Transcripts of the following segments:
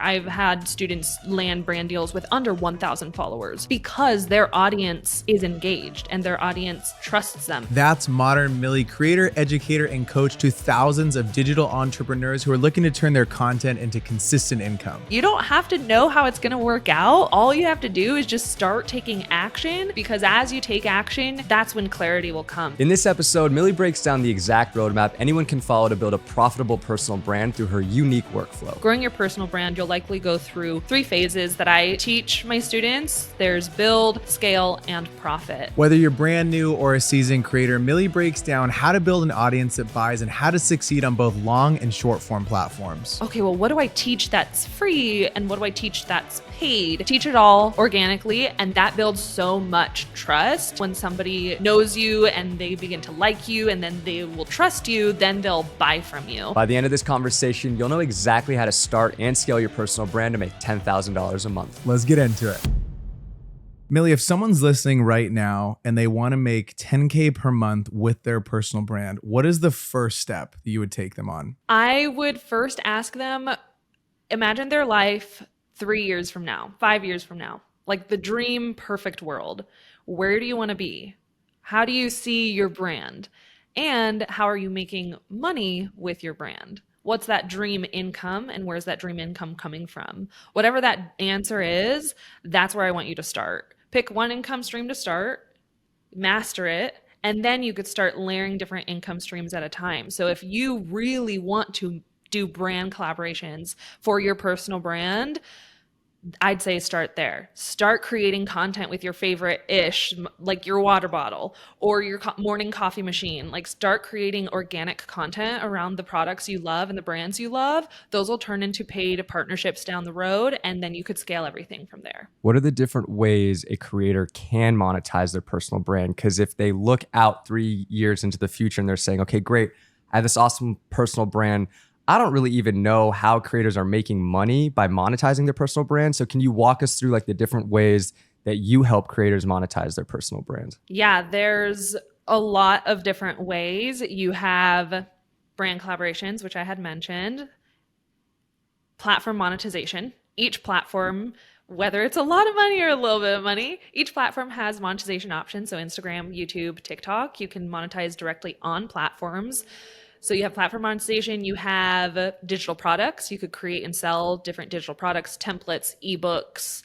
I've had students land brand deals with under 1,000 followers because their audience is engaged and their audience trusts them. That's modern Millie, creator, educator, and coach to thousands of digital entrepreneurs who are looking to turn their content into consistent income. You don't have to know how it's going to work out. All you have to do is just start taking action, because as you take action, that's when clarity will come. In this episode, Millie breaks down the exact roadmap anyone can follow to build a profitable personal brand through her unique workflow. Growing your personal brand, you'll likely go through 3 phases that I teach my students. There's build, scale, and profit. Whether you're brand new or a seasoned creator, Millie breaks down how to build an audience that buys and how to succeed on both long and short form platforms. Okay, well, what do I teach that's free and what do I teach that's paid? Teach it all organically, and that builds so much trust. When somebody knows you and they begin to like you and then they will trust you, then they'll buy from you. By the end of this conversation, you'll know exactly how to start and scale your personal brand to make $10,000 a month. Let's get into it. Millie, if someone's listening right now and they want to make 10K per month with their personal brand, what is the first step that you would take them on? I would first ask them, imagine their life 3 years from now, 5 years from now, like the dream perfect world. Where do you want to be? How do you see your brand? And how are you making money with your brand? What's that dream income and where's that dream income coming from? Whatever that answer is, that's where I want you to start. Pick one income stream to start, master it, and then you could start layering different income streams at a time. So if you really want to do brand collaborations for your personal brand, I'd say start there. Start creating content with your favorite ish, like your water bottle or your morning coffee machine. Like start creating organic content around the products you love and the brands you love. Those will turn into paid partnerships down the road, and then you could scale everything from there. What are the different ways a creator can monetize their personal brand? Because if they look out 3 years into the future and they're saying, okay, great, I have this awesome personal brand, I don't really even know how creators are making money by monetizing their personal brand. So can you walk us through like the different ways that you help creators monetize their personal brands? Yeah, there's a lot of different ways. You have brand collaborations, which I had mentioned, platform monetization. Each platform, whether it's a lot of money or a little bit of money, each platform has monetization options. So Instagram, YouTube, TikTok, you can monetize directly on platforms. So you have platform monetization, you have digital products. You could create and sell different digital products, templates, ebooks,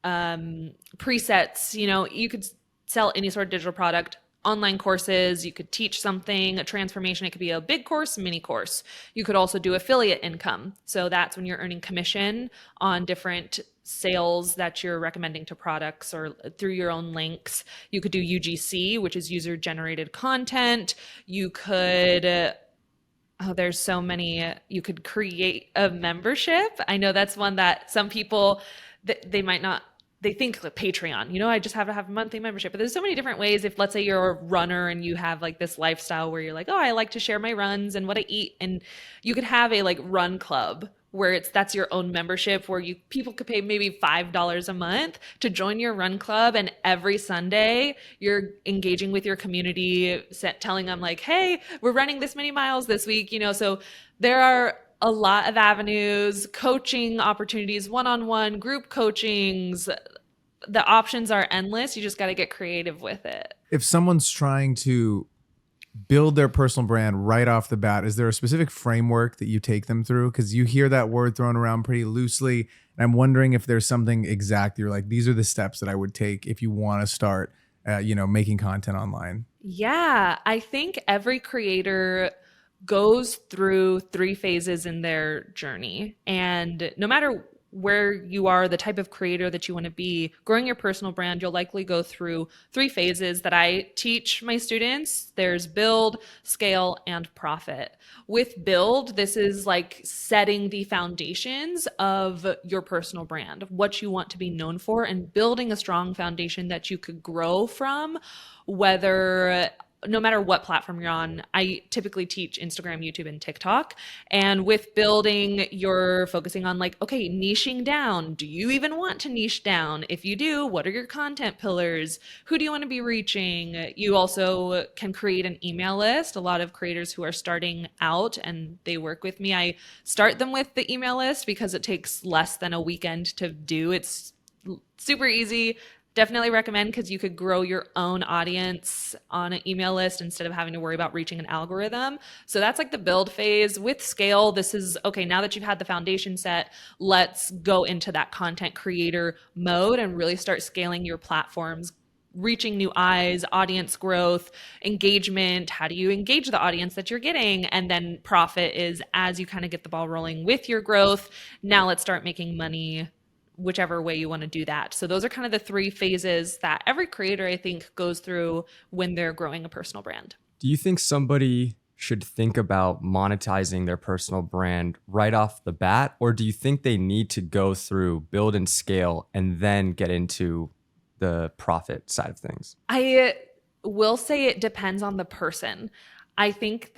presets. You could sell any sort of digital product, online courses. You could teach something, a transformation. It could be a big course, mini course. You could also do affiliate income. So that's when you're earning commission on different sales that you're recommending to products or through your own links. You could do UGC, which is user generated content. You could, there's so many, you could create a membership. I know that's one that some people, they might not, they think like Patreon, I just have to have a monthly membership, but there's so many different ways. If let's say you're a runner and you have like this lifestyle where you're like, oh, I like to share my runs and what I eat. And you could have a like run club where that's your own membership where people could pay maybe $5 a month to join your run club. And every Sunday you're engaging with your community, telling them like, hey, we're running this many miles this week, so there are a lot of avenues, coaching opportunities, one-on-one group coachings. The options are endless. You just got to get creative with it. If someone's trying to build their personal brand right off the bat, is there a specific framework that you take them through? Because you hear that word thrown around pretty loosely. And I'm wondering if there's something exact you're like, these are the steps that I would take if you want to start, making content online. Yeah, I think every creator goes through 3 phases in their journey. And no matter where you are, the type of creator that you want to be, growing your personal brand, you'll likely go through 3 phases that I teach my students. There's build, scale, and profit. With build, this is like setting the foundations of your personal brand, what you want to be known for, and building a strong foundation that you could grow from, whether no matter what platform you're on, I typically teach Instagram, YouTube, and TikTok. And with building, you're focusing on like, okay, niching down. Do you even want to niche down? If you do, what are your content pillars? Who do you want to be reaching? You also can create an email list. A lot of creators who are starting out and they work with me, I start them with the email list because it takes less than a weekend to do. It's super easy. Definitely recommend, because you could grow your own audience on an email list instead of having to worry about reaching an algorithm. So that's like the build phase. With scale, this is okay, now that you've had the foundation set, let's go into that content creator mode and really start scaling your platforms, reaching new eyes, audience growth, engagement. How do you engage the audience that you're getting? And then profit is as you kind of get the ball rolling with your growth. Now let's start making money whichever way you want to do that. So those are kind of the 3 phases that every creator, I think, goes through when they're growing a personal brand. Do you think somebody should think about monetizing their personal brand right off the bat? Or do you think they need to go through build and scale and then get into the profit side of things? I will say it depends on the person. I think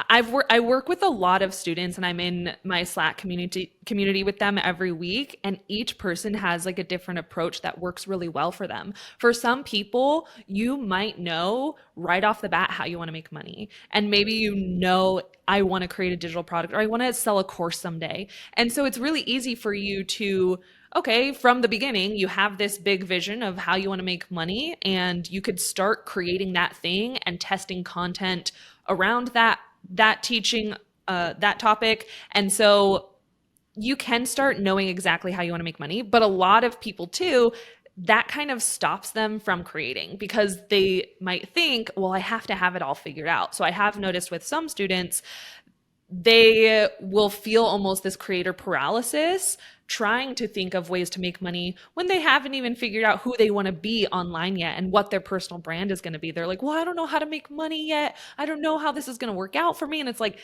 I work with a lot of students, and I'm in my Slack community with them every week, and each person has like a different approach that works really well for them. For some people, you might know right off the bat how you want to make money, and maybe I want to create a digital product, or I want to sell a course someday. And so it's really easy for you to, okay, from the beginning, you have this big vision of how you want to make money, and you could start creating that thing and testing content around that teaching, that topic. And so you can start knowing exactly how you want to make money. But a lot of people too, that kind of stops them from creating because they might think, well, I have to have it all figured out. So I have noticed with some students, they will feel almost this creator paralysis trying to think of ways to make money when they haven't even figured out who they want to be online yet and what their personal brand is going to be. They're like, well, I don't know how to make money yet. I don't know how this is going to work out for me. And it's like,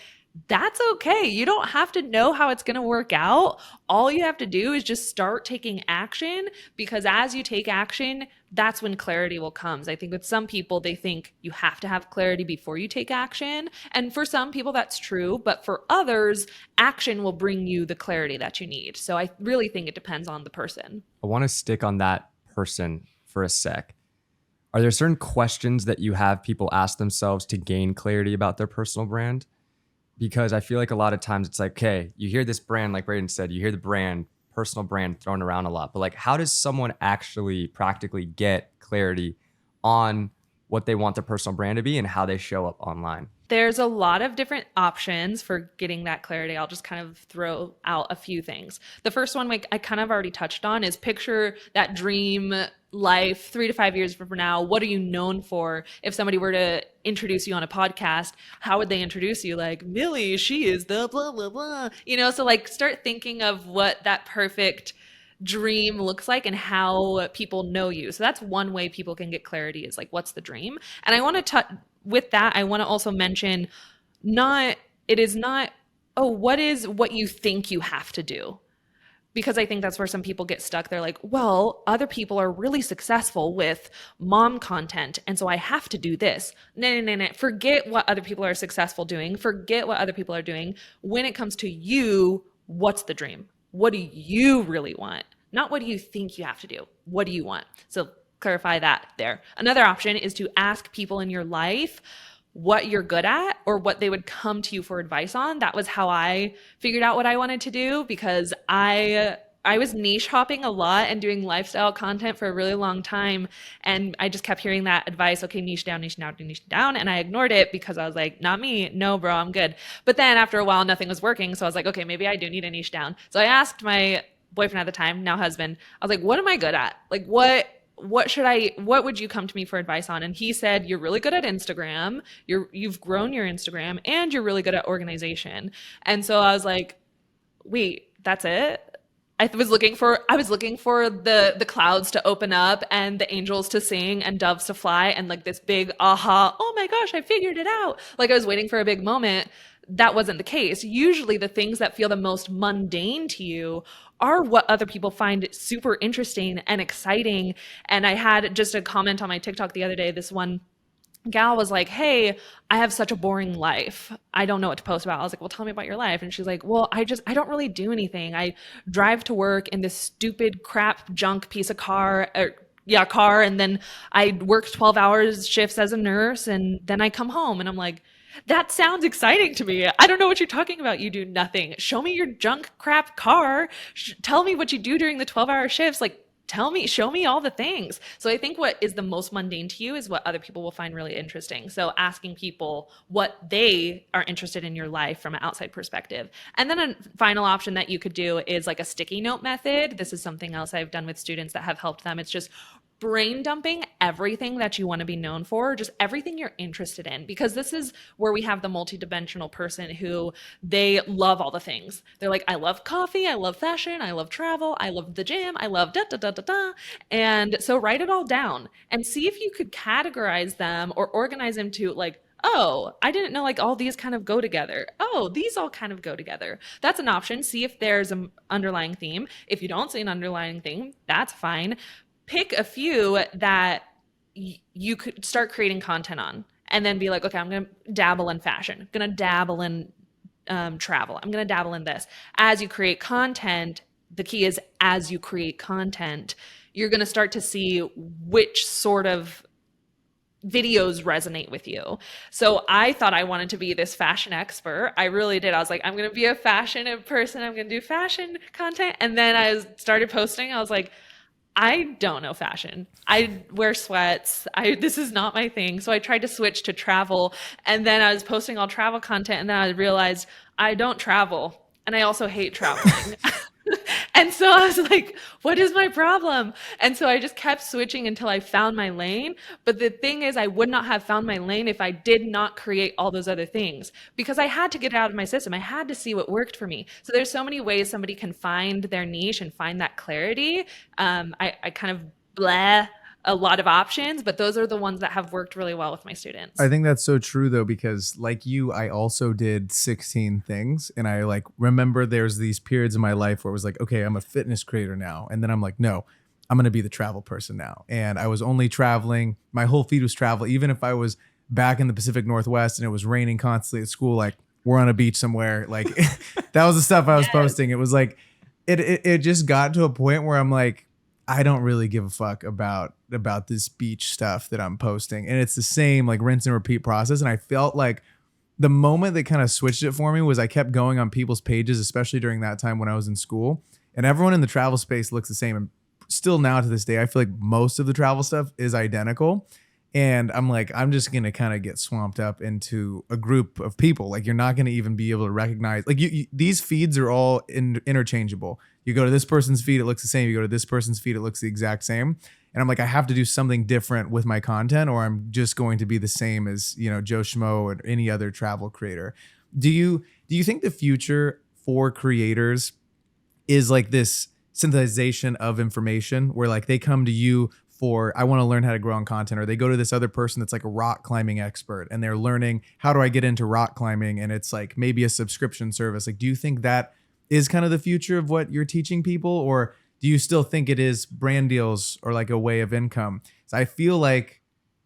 that's okay. You don't have to know how it's going to work out. All you have to do is just start taking action, because as you take action, that's when clarity will come. I think with some people, they think you have to have clarity before you take action. And for some people, that's true. But for others, action will bring you the clarity that you need. So I really think it depends on the person. I want to stick on that person for a sec. Are there certain questions that you have people ask themselves to gain clarity about their personal brand? Because I feel like a lot of times it's like, okay, you hear this brand, like Braden said, you hear the brand, personal brand thrown around a lot, but like, how does someone actually practically get clarity on what they want their personal brand to be and how they show up online? There's a lot of different options for getting that clarity. I'll just kind of throw out a few things. The first one, like I kind of already touched on, is picture that dream life 3 to 5 years from now. What are you known for? If somebody were to introduce you on a podcast, how would they introduce you? Like, Millie, she is the blah, blah, blah. So like start thinking of what that perfect dream looks like and how people know you. So that's one way people can get clarity, is like, what's the dream? And I want to with that, I want to also mention, it is not, oh, what is what you think you have to do? Because I think that's where some people get stuck. They're like, well, other people are really successful with mom content, and so I have to do this. No. Forget what other people are successful doing. Forget what other people are doing. When it comes to you, what's the dream? What do you really want? Not what do you think you have to do. What do you want? So clarify that there. Another option is to ask people in your life what you're good at or what they would come to you for advice on. That was how I figured out what I wanted to do, because I was niche hopping a lot and doing lifestyle content for a really long time. And I just kept hearing that advice, okay, niche down. And I ignored it because I was like, not me. No, bro, I'm good. But then after a while, nothing was working. So I was like, okay, maybe I do need a niche down. So I asked my boyfriend at the time, now husband, I was like, what am I good at? Like, what would you come to me for advice on? And he said, you're really good at Instagram. You've grown your Instagram, and you're really good at organization. And so I was like, wait, that's it? I was looking for the clouds to open up and the angels to sing and doves to fly and like this big aha, oh my gosh, I figured it out. Like I was waiting for a big moment. That wasn't the case. Usually the things that feel the most mundane to you are what other people find super interesting and exciting. And I had just a comment on my TikTok the other day, this one gal was like, hey, I have such a boring life. I don't know what to post about. I was like, well, tell me about your life. And she's like, well, I don't really do anything. I drive to work in this stupid crap junk piece of car. And then I work 12 hours shifts as a nurse. And then I come home and I'm like, that sounds exciting to me. I don't know what you're talking about. You do nothing. Show me your junk crap car. Tell me what you do during the 12-hour shifts. Like, show me all the things. So I think what is the most mundane to you is what other people will find really interesting. So asking people what they are interested in your life from an outside perspective. And then a final option that you could do is like a sticky note method. This is something else I've done with students that have helped them. It's just brain dumping everything that you want to be known for, just everything you're interested in, because this is where we have the multidimensional person who they love all the things. They're like, I love coffee, I love fashion, I love travel, I love the gym, I love da da da da da. And so write it all down and see if you could categorize them or organize them to like, oh, I didn't know like all these kind of go together. Oh, these all kind of go together. That's an option. See if there's an underlying theme. If you don't see an underlying theme, that's fine. Pick a few that you could start creating content on and then be like, okay, I'm going to dabble in fashion. I'm going to dabble in travel. I'm going to dabble in this. As you create content, the key is as you create content, you're going to start to see which sort of videos resonate with you. So I thought I wanted to be this fashion expert. I really did. I was like, I'm going to be a fashion person. I'm going to do fashion content. And then I started posting. I was like, I don't know fashion. I wear sweats. This is not my thing. So I tried to switch to travel, and then I was posting all travel content, and then I realized I don't travel, and I also hate traveling. And so I was like, what is my problem? And so I just kept switching until I found my lane. But the thing is, I would not have found my lane if I did not create all those other things, because I had to get it out of my system. I had to see what worked for me. So there's so many ways somebody can find their niche and find that clarity. I kind of bleh a lot of options, but those are the ones that have worked really well with my students. I think that's so true though, because like you, I also did 16 things, and I like remember there's these periods in my life where it was like, okay, I'm a fitness creator now. And then I'm like, no, I'm going to be the travel person now. And I was only traveling. My whole feed was travel. Even if I was back in the Pacific Northwest and it was raining constantly at school, like we're on a beach somewhere. Like that was the stuff I was posting. It was like, it just got to a point where I'm like, I don't really give a fuck about this beach stuff that I'm posting. And it's the same like rinse and repeat process. And I felt like the moment that kind of switched it for me was I kept going on people's pages, especially during that time when I was in school. And everyone in the travel space looks the same. And still now to this day, I feel like most of the travel stuff is identical. And I'm like, I'm just going to kind of get swamped up into a group of people. Like you're not going to even be able to recognize, like these feeds are all interchangeable. You go to this person's feed, it looks the same. You go to this person's feed, it looks the exact same. And I'm like, I have to do something different with my content, or I'm just going to be the same as, you know, Joe Schmo or any other travel creator. Do you think the future for creators is like this synthesization of information where like they come to you for, I want to learn how to grow on content, or they go to this other person that's like a rock climbing expert and they're learning, how do I get into rock climbing? And it's like maybe a subscription service. Like, do you think that is kind of the future of what you're teaching people? Or do you still think it is brand deals or like a way of income? So I feel like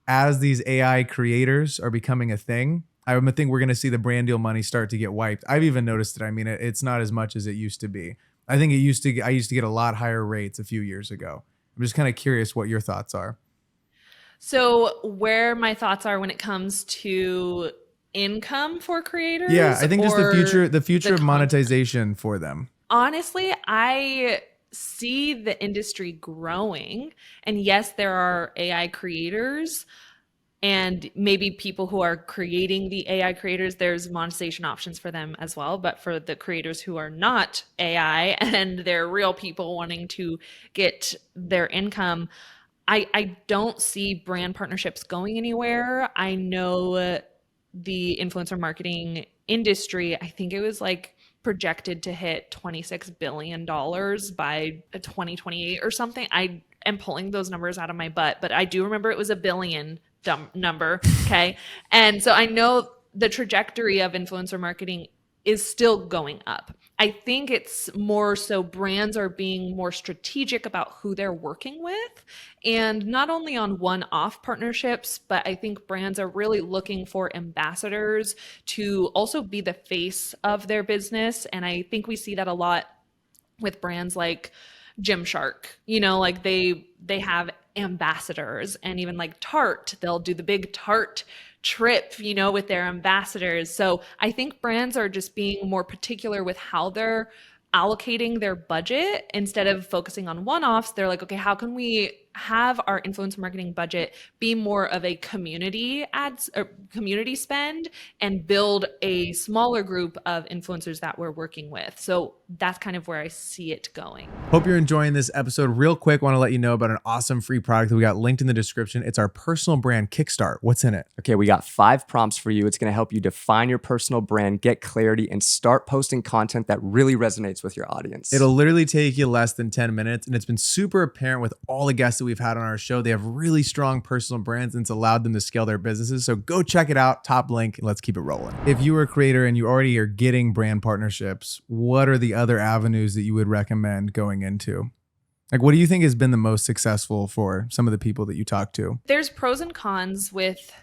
as these AI creators are becoming a thing, I think we're going to see the brand deal money start to get wiped. I've even noticed it. I mean, it's not as much as it used to be. I think I used to get a lot higher rates a few years ago. I'm just kind of curious what your thoughts are. So where my thoughts are when it comes to income for creators? Yeah, I think just the future of content? monetization for them. Honestly, I see the industry growing. And yes, there are AI creators and maybe people who are creating the AI creators, there's monetization options for them as well. But for the creators who are not AI and they're real people wanting to get their income, I don't see brand partnerships going anywhere. I know the influencer marketing industry, I think it was like projected to hit $26 billion by 2028 or something. I am pulling those numbers out of my butt, but I do remember it was a billion number. Okay. And so I know the trajectory of influencer marketing is still going up. I think it's more so brands are being more strategic about who they're working with, and not only on one-off partnerships, but I think brands are really looking for ambassadors to also be the face of their business. And I think we see that a lot with brands like Gymshark. Like they have ambassadors, and even like Tarte, they'll do the big Tarte trip, with their ambassadors. So I think brands are just being more particular with how they're allocating their budget. Instead of focusing on one-offs, they're like, okay, how can we have our influencer marketing budget be more of a community ads or community spend, and build a smaller group of influencers that we're working with? So that's kind of where I see it going. Hope you're enjoying this episode. Real quick, want to let you know about an awesome free product that we got linked in the description. It's our personal brand Kickstart. What's in it? Okay, we got 5 prompts for you. It's going to help you define your personal brand, get clarity, and start posting content that really resonates with your audience. It'll literally take you less than 10 minutes, and it's been super apparent with all the guests that we've had on our show. They have really strong personal brands, and it's allowed them to scale their businesses. So go check it out. Top link, and let's keep it rolling. If you were a creator and you already are getting brand partnerships, what are the other avenues that you would recommend going into? Like, what do you think has been the most successful for some of the people that you talk to? There's pros and cons with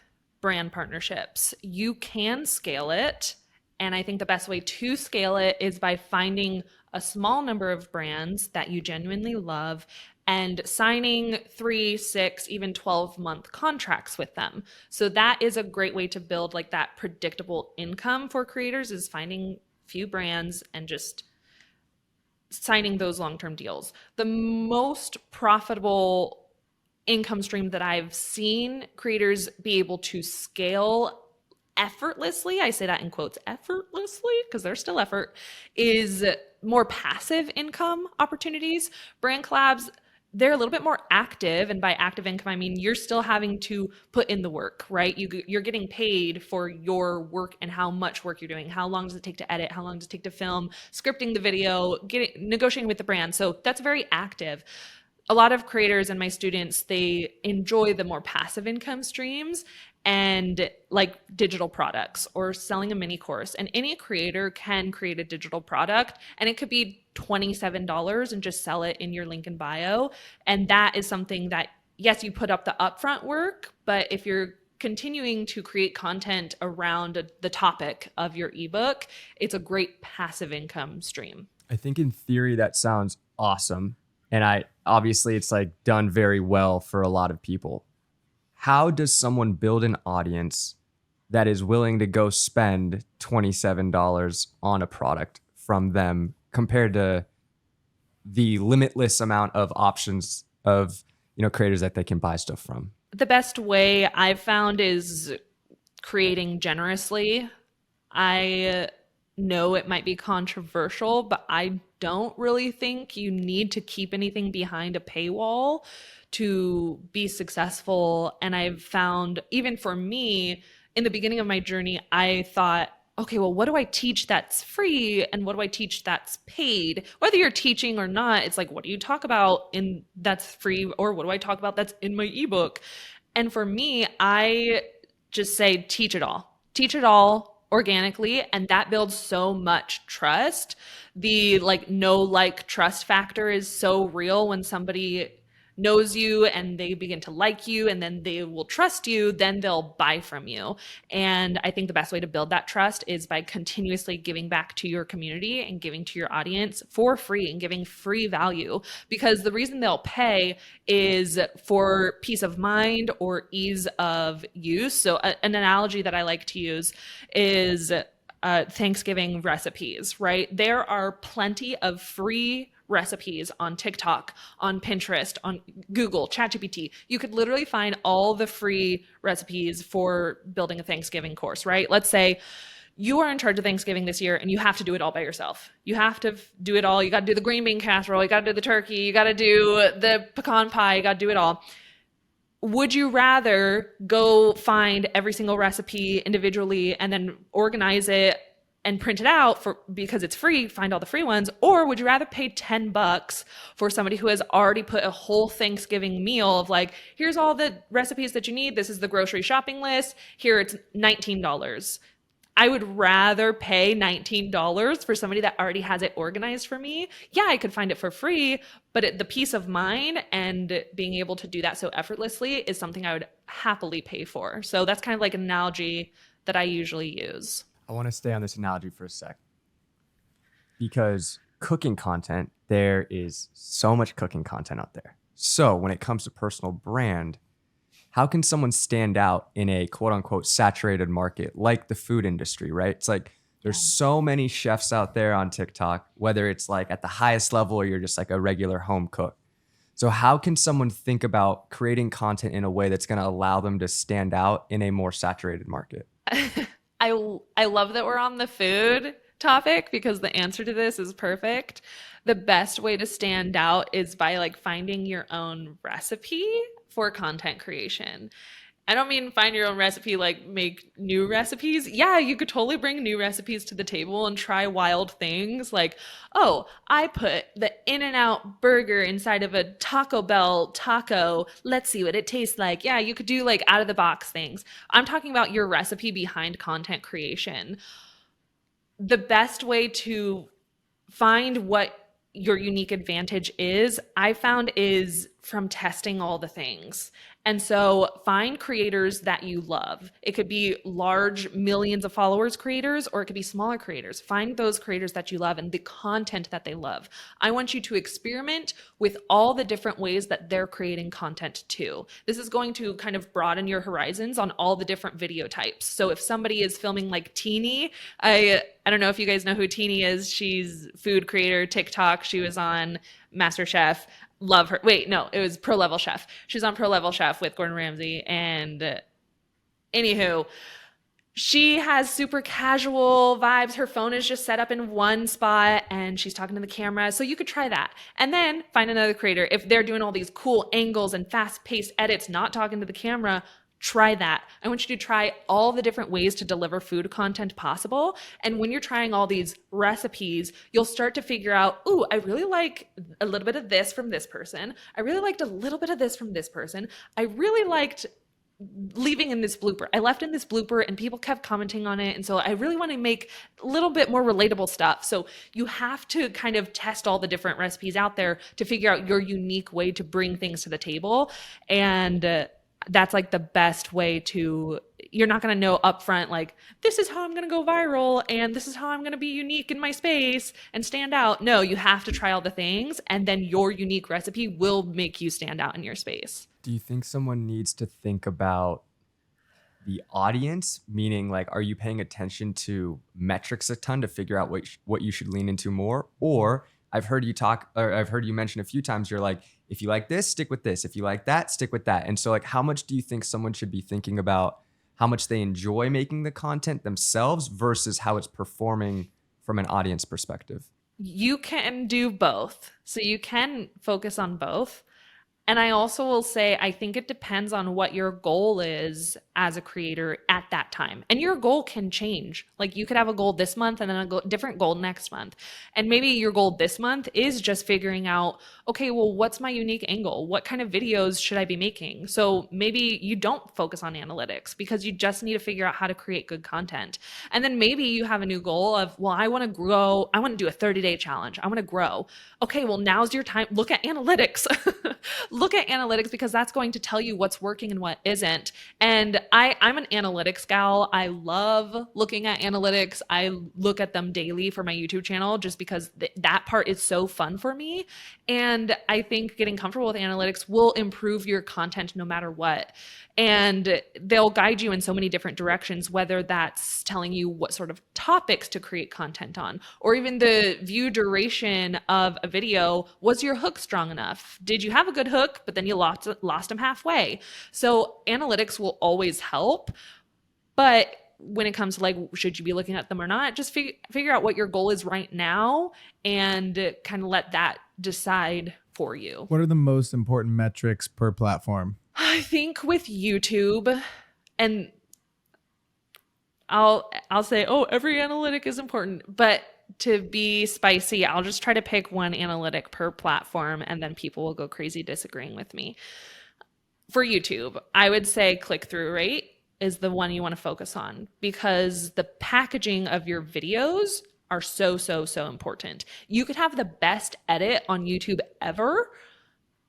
brand partnerships. You can scale it, and I think the best way to scale it is by finding a small number of brands that you genuinely love and signing 3, 6, even 12-month contracts with them. So that is a great way to build like that predictable income for creators, is finding few brands and just signing those long-term deals. The most profitable income stream that I've seen creators be able to scale effortlessly, I say that in quotes, effortlessly, because there's still effort, is more passive income opportunities. Brand collabs, they're a little bit more active. And by active income, I mean you're still having to put in the work, right? You're getting paid for your work and how much work you're doing. How long does it take to edit? How long does it take to film? Scripting the video, negotiating with the brand. So that's very active. A lot of creators and my students, they enjoy the more passive income streams, and like digital products or selling a mini course. And any creator can create a digital product, and it could be $27 and just sell it in your link in bio. And that is something that, yes, you put up the upfront work, but if you're continuing to create content around the topic of your ebook, it's a great passive income stream. I think in theory that sounds awesome. And obviously it's like done very well for a lot of people. How does someone build an audience that is willing to go spend $27 on a product from them compared to the limitless amount of options of, creators that they can buy stuff from? The best way I've found is creating generously. I know it might be controversial, but I don't really think you need to keep anything behind a paywall to be successful. And I've found, even for me, in the beginning of my journey, I thought, okay, well, what do I teach that's free and what do I teach that's paid? Whether you're teaching or not, it's like, what do you talk about in that's free, or what do I talk about that's in my ebook? And for me, I just say, teach it all organically, and that builds so much trust. The trust factor is so real. When somebody knows you and they begin to like you, and then they will trust you, then they'll buy from you. And I think the best way to build that trust is by continuously giving back to your community and giving to your audience for free and giving free value, because the reason they'll pay is for peace of mind or ease of use. So an analogy that I like to use is Thanksgiving recipes, right? There are plenty of free recipes on TikTok, on Pinterest, on Google, ChatGPT. You could literally find all the free recipes for building a Thanksgiving course, right? Let's say you are in charge of Thanksgiving this year and you have to do it all by yourself. You have to do it all. You got to do the green bean casserole. You got to do the turkey. You got to do the pecan pie. You got to do it all. Would you rather go find every single recipe individually and then organize it and print it out because it's free, find all the free ones? Or would you rather pay $10 for somebody who has already put a whole Thanksgiving meal of like, here's all the recipes that you need. This is the grocery shopping list. Here it's $19. I would rather pay $19 for somebody that already has it organized for me. Yeah, I could find it for free, but the peace of mind and being able to do that so effortlessly is something I would happily pay for. So that's kind of like an analogy that I usually use. I want to stay on this analogy for a sec, because cooking content, there is so much cooking content out there. So when it comes to personal brand, how can someone stand out in a quote unquote saturated market like the food industry, right? It's like there's so many chefs out there on TikTok, whether it's like at the highest level or you're just like a regular home cook. So how can someone think about creating content in a way that's going to allow them to stand out in a more saturated market? I love that we're on the food topic because the answer to this is perfect. The best way to stand out is by like finding your own recipe for content creation. I don't mean find your own recipe like make new recipes. Yeah, you could totally bring new recipes to the table and try wild things like, oh, I put the In-N-Out burger inside of a Taco Bell taco. Let's see what it tastes like. Yeah, you could do like out of the box things. I'm talking about your recipe behind content creation. The best way to find what your unique advantage is, I found, is from testing all the things. And so find creators that you love. It could be large millions of followers creators, or it could be smaller creators. Find those creators that you love and the content that they love. I want you to experiment with all the different ways that they're creating content too. This is going to kind of broaden your horizons on all the different video types. So if somebody is filming like Teeny, I don't know if you guys know who Teeny is. She's food creator, TikTok. She was on MasterChef. Love her. Wait, no, it was Pro Level Chef. She was on Pro Level Chef with Gordon Ramsay. And anywho, she has super casual vibes. Her phone is just set up in one spot and she's talking to the camera. So you could try that. And then find another creator. If they're doing all these cool angles and fast-paced edits, not talking to the camera, try that. I want you to try all the different ways to deliver food content possible. And when you're trying all these recipes, you'll start to figure out, ooh, I really like a little bit of this from this person. I really liked a little bit of this from this person. I really liked leaving in this blooper. I left in this blooper and people kept commenting on it. And so I really want to make a little bit more relatable stuff. So you have to kind of test all the different recipes out there to figure out your unique way to bring things to the table. And that's like the best way to, you're not going to know upfront, like, this is how I'm going to go viral and this is how I'm going to be unique in my space and stand out. No, you have to try all the things and then your unique recipe will make you stand out in your space. Do you think someone needs to think about the audience? Meaning, like, are you paying attention to metrics a ton to figure out what you should lean into more? Or I've heard you mention a few times, you're like, if you like this, stick with this. If you like that, stick with that. And so like, how much do you think someone should be thinking about how much they enjoy making the content themselves versus how it's performing from an audience perspective? You can do both. So you can focus on both. And I also will say, I think it depends on what your goal is as a creator at that time. And your goal can change. Like you could have a goal this month and then a different goal next month. And maybe your goal this month is just figuring out, okay, well, what's my unique angle? What kind of videos should I be making? So maybe you don't focus on analytics because you just need to figure out how to create good content. And then maybe you have a new goal of, well, I want to grow. I want to do a 30-day challenge. I want to grow. Okay, well, now's your time. Look at analytics. Look at analytics because that's going to tell you what's working and what isn't. And I'm an analytics gal. I love looking at analytics. I look at them daily for my YouTube channel just because that part is so fun for me. And I think getting comfortable with analytics will improve your content no matter what. And they'll guide you in so many different directions, whether that's telling you what sort of topics to create content on, or even the view duration of a video. Was your hook strong enough? Did you have a good hook, but then you lost them halfway? So analytics will always help. But when it comes to like, should you be looking at them or not, just figure out what your goal is right now and kind of let that decide for you. What are the most important metrics per platform? I think with YouTube, and I'll say, oh, every analytic is important, but to be spicy, I'll just try to pick one analytic per platform and then people will go crazy disagreeing with me. For YouTube, I would say click-through rate is the one you want to focus on, because the packaging of your videos are so, so, so important. You could have the best edit on YouTube ever,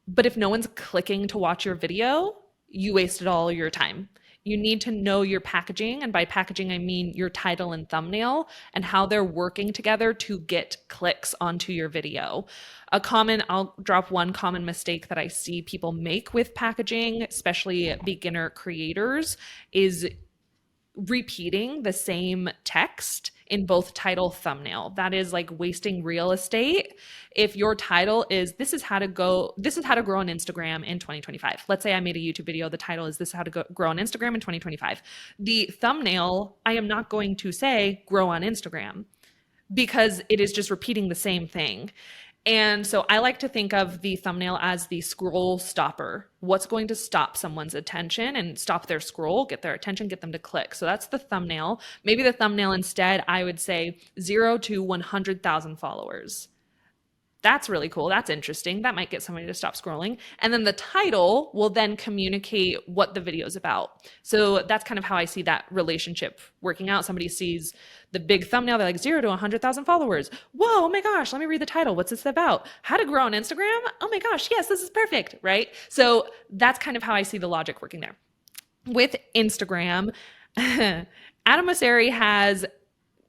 but if no one's clicking to watch your video, you wasted all your time. You need to know your packaging. And by packaging, I mean your title and thumbnail and how they're working together to get clicks onto your video. I'll drop one common mistake that I see people make with packaging, especially beginner creators, is repeating the same text in both title thumbnail. That is like wasting real estate. If your title is this is how to grow on Instagram in 2025. Let's say I made a YouTube video, the title is this is how to grow on Instagram in 2025. The thumbnail, I am not going to say grow on Instagram, because it is just repeating the same thing. And so I like to think of the thumbnail as the scroll stopper. What's going to stop someone's attention and stop their scroll, get their attention, get them to click. So that's the thumbnail. Maybe the thumbnail instead, I would say 0 to 100,000 followers. That's really cool. That's interesting. That might get somebody to stop scrolling. And then the title will then communicate what the video is about. So that's kind of how I see that relationship working out. Somebody sees the big thumbnail, they're like 0 to 100,000 followers. Whoa, oh my gosh, let me read the title. What's this about? How to grow on Instagram? Oh my gosh, yes, this is perfect, right? So that's kind of how I see the logic working there. With Instagram, Adam Mosseri has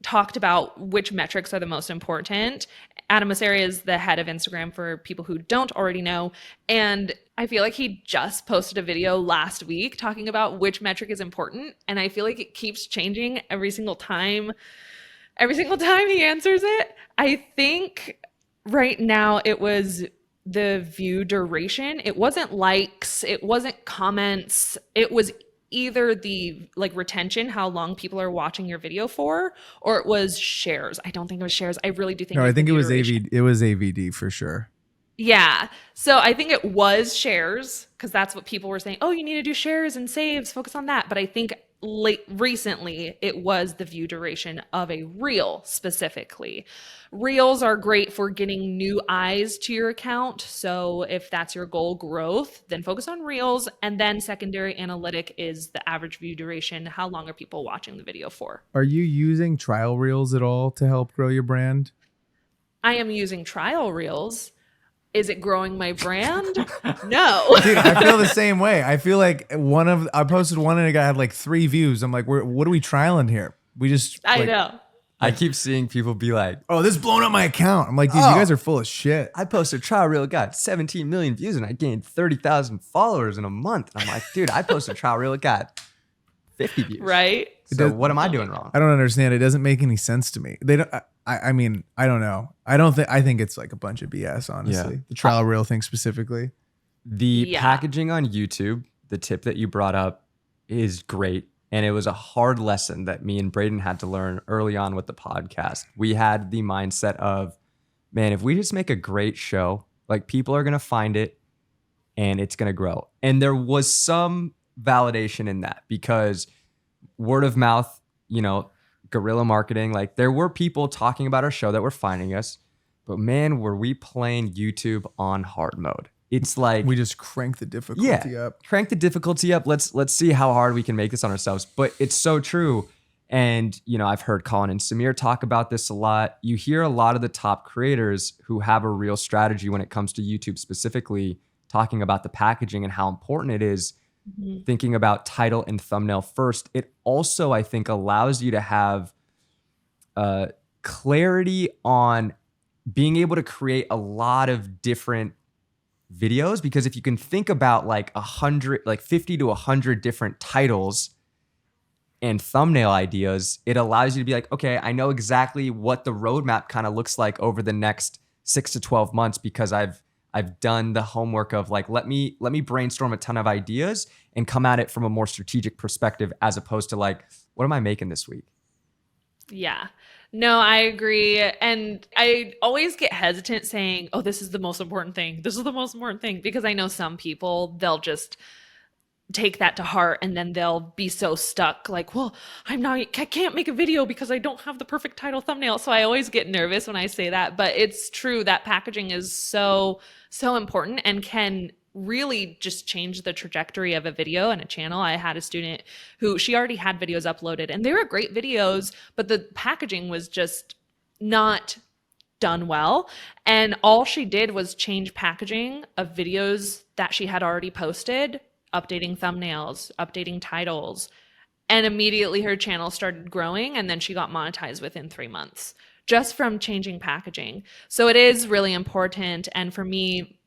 talked about which metrics are the most important. Adam Mosseri is the head of Instagram, for people who don't already know. And I feel like he just posted a video last week talking about which metric is important. And I feel like it keeps changing every single time he answers it. I think right now it was the view duration. It wasn't likes, it wasn't comments, it was either the like retention, how long people are watching your video for, or it was shares. I don't think it was shares. I really do think No, I think it was duration. it was AVD for sure. Yeah. So I think it was shares, because that's what people were saying. Oh, you need to do shares and saves, focus on that. But I think recently it was the view duration of a reel specifically. Reels are great for getting new eyes to your account. So if that's your goal, growth, then focus on reels. And then secondary analytic is the average view duration. How long are people watching the video for? Are you using trial reels at all to help grow your brand? I am using trial reels. Is it growing my brand? No. Dude, I feel the same way. I feel like I posted one and it had like 3 views. I'm like, what are we trialing here? We just I know. I keep seeing people be like, oh, this is blowing up my account. I'm like, dude, you guys are full of shit. I posted a trial reel, got 17 million views, and I gained 30,000 followers in a month. And I'm like, dude, I posted a trial reel, it got 50 views. Right? So what am I doing wrong? I don't understand. It doesn't make any sense to me. They don't. I mean, I don't know. I think it's like a bunch of BS, honestly. Yeah. The trial reel thing specifically. The packaging on YouTube, the tip that you brought up, is great. And it was a hard lesson that me and Braden had to learn early on with the podcast. We had the mindset of, man, if we just make a great show, like people are going to find it and it's going to grow. And there was some validation in that, because word of mouth, guerrilla marketing, like there were people talking about our show that were finding us, but man, were we playing YouTube on hard mode. It's like we just crank the difficulty up. Crank the difficulty up. Let's see how hard we can make this on ourselves. But it's so true. And I've heard Colin and Samir talk about this a lot. You hear a lot of the top creators who have a real strategy when it comes to YouTube specifically, talking about the packaging and how important it is. Mm-hmm. Thinking about title and thumbnail first. It also, I think, allows you to have clarity on being able to create a lot of different videos, because if you can think about like 50 to 100 different titles and thumbnail ideas, it allows you to be like, okay, I know exactly what the roadmap kind of looks like over the next 6 to 12 months, because I've done the homework of like, let me brainstorm a ton of ideas and come at it from a more strategic perspective, as opposed to like, what am I making this week? Yeah. No, I agree. And I always get hesitant saying, oh, this is the most important thing. This is the most important thing. Because I know some people, they'll just take that to heart and then they'll be so stuck like, well, I can't make a video because I don't have the perfect title thumbnail. So I always get nervous when I say that. But it's true that packaging is so important and can really just changed the trajectory of a video and a channel. I had a student who she already had videos uploaded and they were great videos, but the packaging was just not done well. And all she did was change packaging of videos that she had already posted, updating thumbnails, updating titles, and immediately her channel started growing, and then she got monetized within 3 months just from changing packaging. So it is really important. And for me,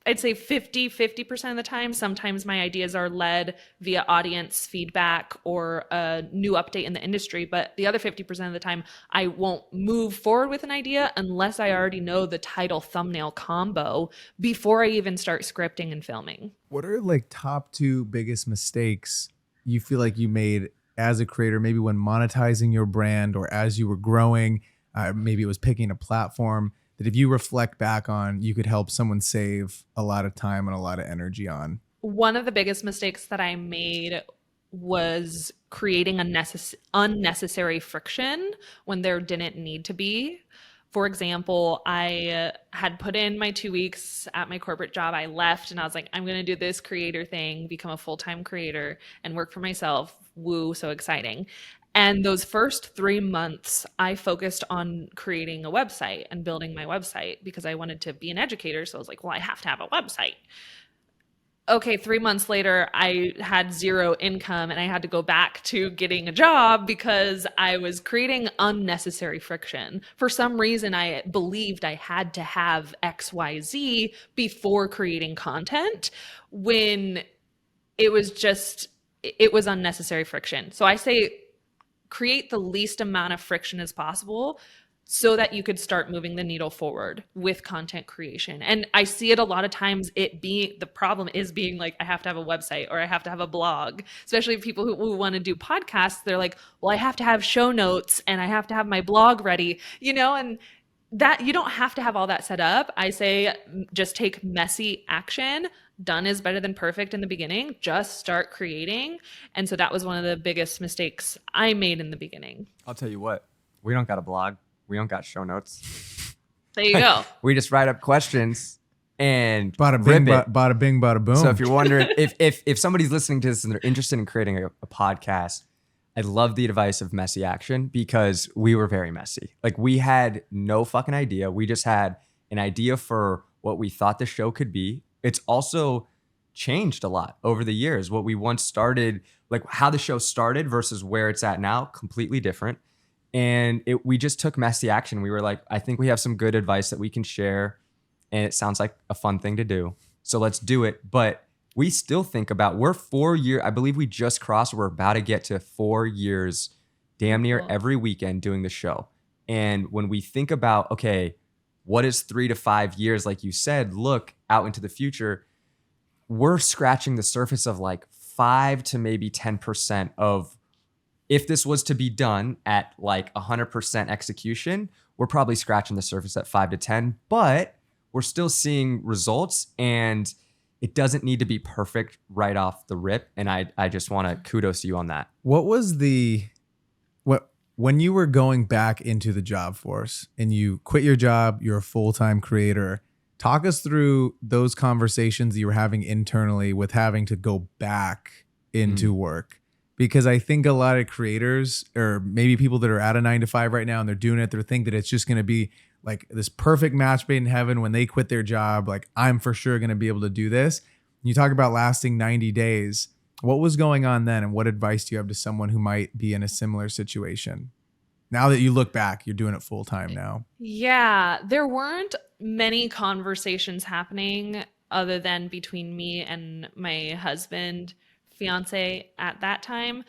I'd say 50% of the time, sometimes my ideas are led via audience feedback or a new update in the industry. But the other 50% of the time, I won't move forward with an idea unless I already know the title thumbnail combo before I even start scripting and filming. What are like top 2 biggest mistakes you feel like you made as a creator, maybe when monetizing your brand or as you were growing, maybe it was picking a platform that if you reflect back on, you could help someone save a lot of time and a lot of energy on? One of the biggest mistakes that I made was creating unnecessary friction when there didn't need to be. For example, I had put in my 2 weeks at my corporate job. I left and I was like, I'm going to do this creator thing, become a full-time creator and work for myself. Woo, so exciting. And those first 3 months, I focused on creating a website and building my website because I wanted to be an educator. So I was like, well, I have to have a website. Okay, 3 months later, I had zero income and I had to go back to getting a job because I was creating unnecessary friction. For some reason, I believed I had to have XYZ before creating content when it was unnecessary friction. So I say create the least amount of friction as possible so that you could start moving the needle forward with content creation. And I see it a lot of times, the problem is being like, I have to have a website or I have to have a blog, especially people who want to do podcasts. They're like, well, I have to have show notes and I have to have my blog ready, and that you don't have to have all that set up. I say just take messy action. Done is better than perfect in the beginning. Just start creating. And so that was one of the biggest mistakes I made in the beginning. I'll tell you what, we don't got a blog. We don't got show notes. There you go. We just write up questions and Bada bing, rip it. bada bing, bada boom. So if you're wondering, if somebody's listening to this and they're interested in creating a podcast, I love the advice of messy action because we were very messy. Like we had no fucking idea. We just had an idea for what we thought the show could be. It's also changed a lot over the years. What we once started, like how the show started versus where it's at now, completely different. And we just took messy action. We were like, I think we have some good advice that we can share. And it sounds like a fun thing to do. So let's do it. But we still think about, we're 4 years, I believe we just crossed, we're about to get to 4 years, damn near every weekend doing the show. And when we think about, okay, what is 3 to 5 years, like you said, look out into the future, we're scratching the surface of like 5 to maybe 10% of, if this was to be done at like 100% execution, we're probably scratching the surface at 5 to 10, but we're still seeing results and it doesn't need to be perfect right off the rip. And I just want to kudos you on that. What was when you were going back into the job force and you quit your job, you're a full-time creator, talk us through those conversations you were having internally with having to go back into work. Because I think a lot of creators or maybe people that are at a 9 to 5 right now and they're doing it, they think that it's just going to be like this perfect match made in heaven when they quit their job. Like, I'm for sure going to be able to do this. You talk about lasting 90 days. What was going on then? And what advice do you have to someone who might be in a similar situation? Now that you look back, you're doing it full time now. Yeah, there weren't many conversations happening other than between me and my husband, fiance at that time.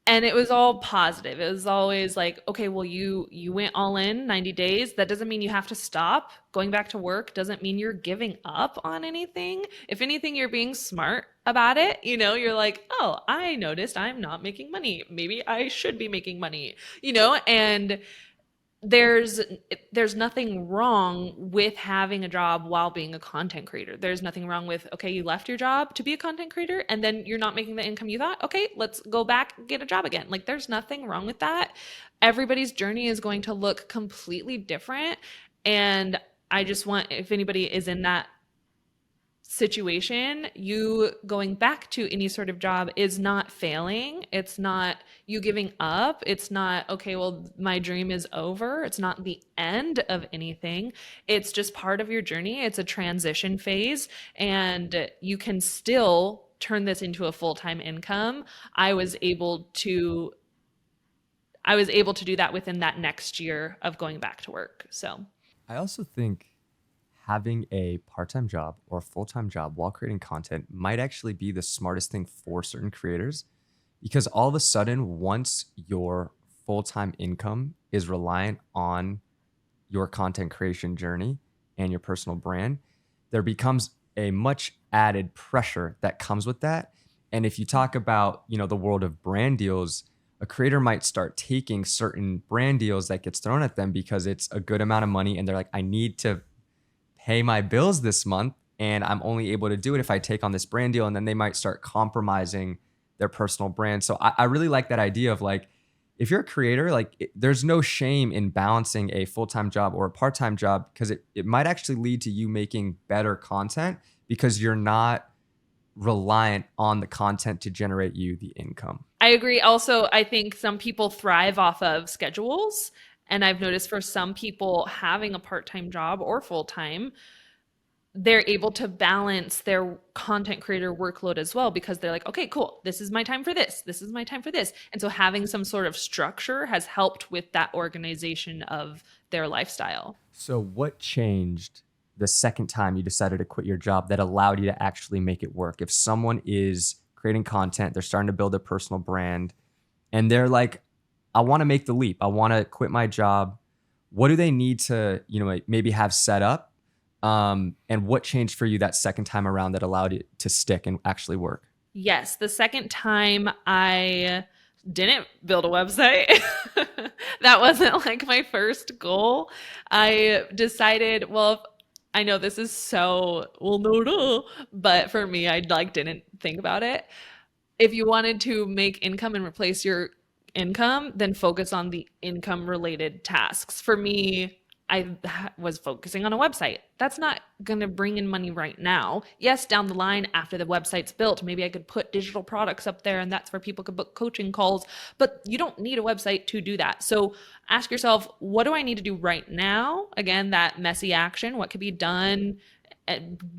And it was all positive. It was always like, okay, well, you went all in 90 days. That doesn't mean you have to stop. Going back to work doesn't mean you're giving up on anything. If anything, you're being smart about it. You're like, oh, I noticed I'm not making money. Maybe I should be making money, and there's nothing wrong with having a job while being a content creator. There's nothing wrong with, okay, you left your job to be a content creator and then you're not making the income you thought. Okay, let's go back, get a job again. Like, there's nothing wrong with that. Everybody's journey is going to look completely different. And I just want, if anybody is in that situation, you going back to any sort of job is not failing. It's not you giving up. It's not, okay, well, my dream is over. It's not the end of anything. It's just part of your journey. It's a transition phase, and you can still turn this into a full-time income. I was able to do that within that next year of going back to work. So I also think having a part-time job or a full-time job while creating content might actually be the smartest thing for certain creators, because all of a sudden, once your full-time income is reliant on your content creation journey and your personal brand, there becomes a much added pressure that comes with that. And if you talk about, the world of brand deals, a creator might start taking certain brand deals that gets thrown at them because it's a good amount of money, and they're like, I need to pay my bills this month, and I'm only able to do it if I take on this brand deal. And then they might start compromising their personal brand. So I really like that idea of like, if you're a creator, like there's no shame in balancing a full-time job or a part-time job, because it might actually lead to you making better content because you're not reliant on the content to generate you the income. I agree. Also, I think some people thrive off of schedules. And I've noticed for some people having a part-time job or full-time, they're able to balance their content creator workload as well, because they're like, okay, cool. This is my time for this. This is my time for this. And so having some sort of structure has helped with that organization of their lifestyle. So what changed the second time you decided to quit your job that allowed you to actually make it work? If someone is creating content, they're starting to build a personal brand, and they're like, I want to make the leap. I want to quit my job. What do they need to, maybe have set up? And what changed for you that second time around that allowed it to stick and actually work? Yes, the second time I didn't build a website. That wasn't like my first goal. I decided, well, I know this is so, well, no, but for me, I didn't think about it. If you wanted to make income and replace your income, then focus on the income related tasks. For me, I was focusing on a website. That's not going to bring in money right now. Yes, down the line, after the website's built, maybe I could put digital products up there, and that's where people could book coaching calls, but you don't need a website to do that. So ask yourself, what do I need to do right now? Again, that messy action, what could be done,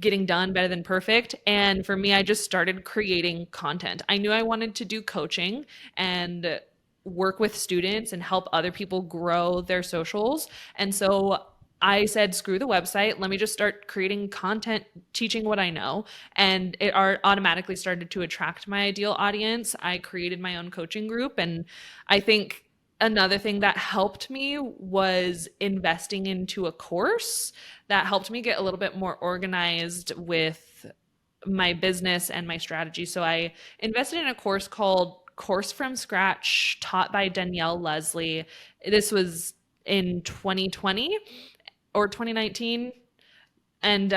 getting done better than perfect. And for me, I just started creating content. I knew I wanted to do coaching and work with students and help other people grow their socials. And so I said, screw the website. Let me just start creating content, teaching what I know. And it automatically started to attract my ideal audience. I created my own coaching group. And I think another thing that helped me was investing into a course that helped me get a little bit more organized with my business and my strategy. So I invested in a course called Course from Scratch, taught by Danielle Leslie. This was in 2020 or 2019. And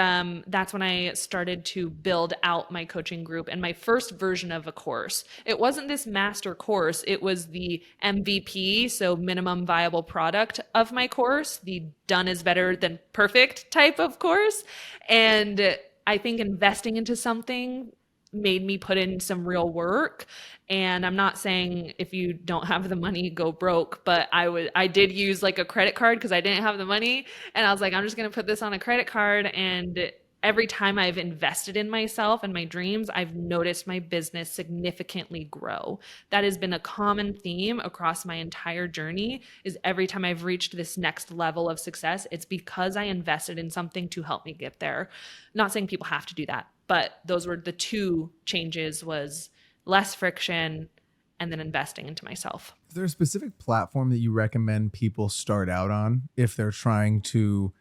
that's when I started to build out my coaching group and my first version of a course. It wasn't this master course. It was the MVP, so minimum viable product of my course, the done is better than perfect type of course. And I think investing into something made me put in some real work. And I'm not saying if you don't have the money, go broke, but I did use like a credit card because I didn't have the money. And I was like, I'm just going to put this on a credit card. And every time I've invested in myself and my dreams, I've noticed my business significantly grow. That has been a common theme across my entire journey, is every time I've reached this next level of success, it's because I invested in something to help me get there. Not saying people have to do that, but those were the two changes: was less friction and then investing into myself. Is there a specific platform that you recommend people start out on if they're trying to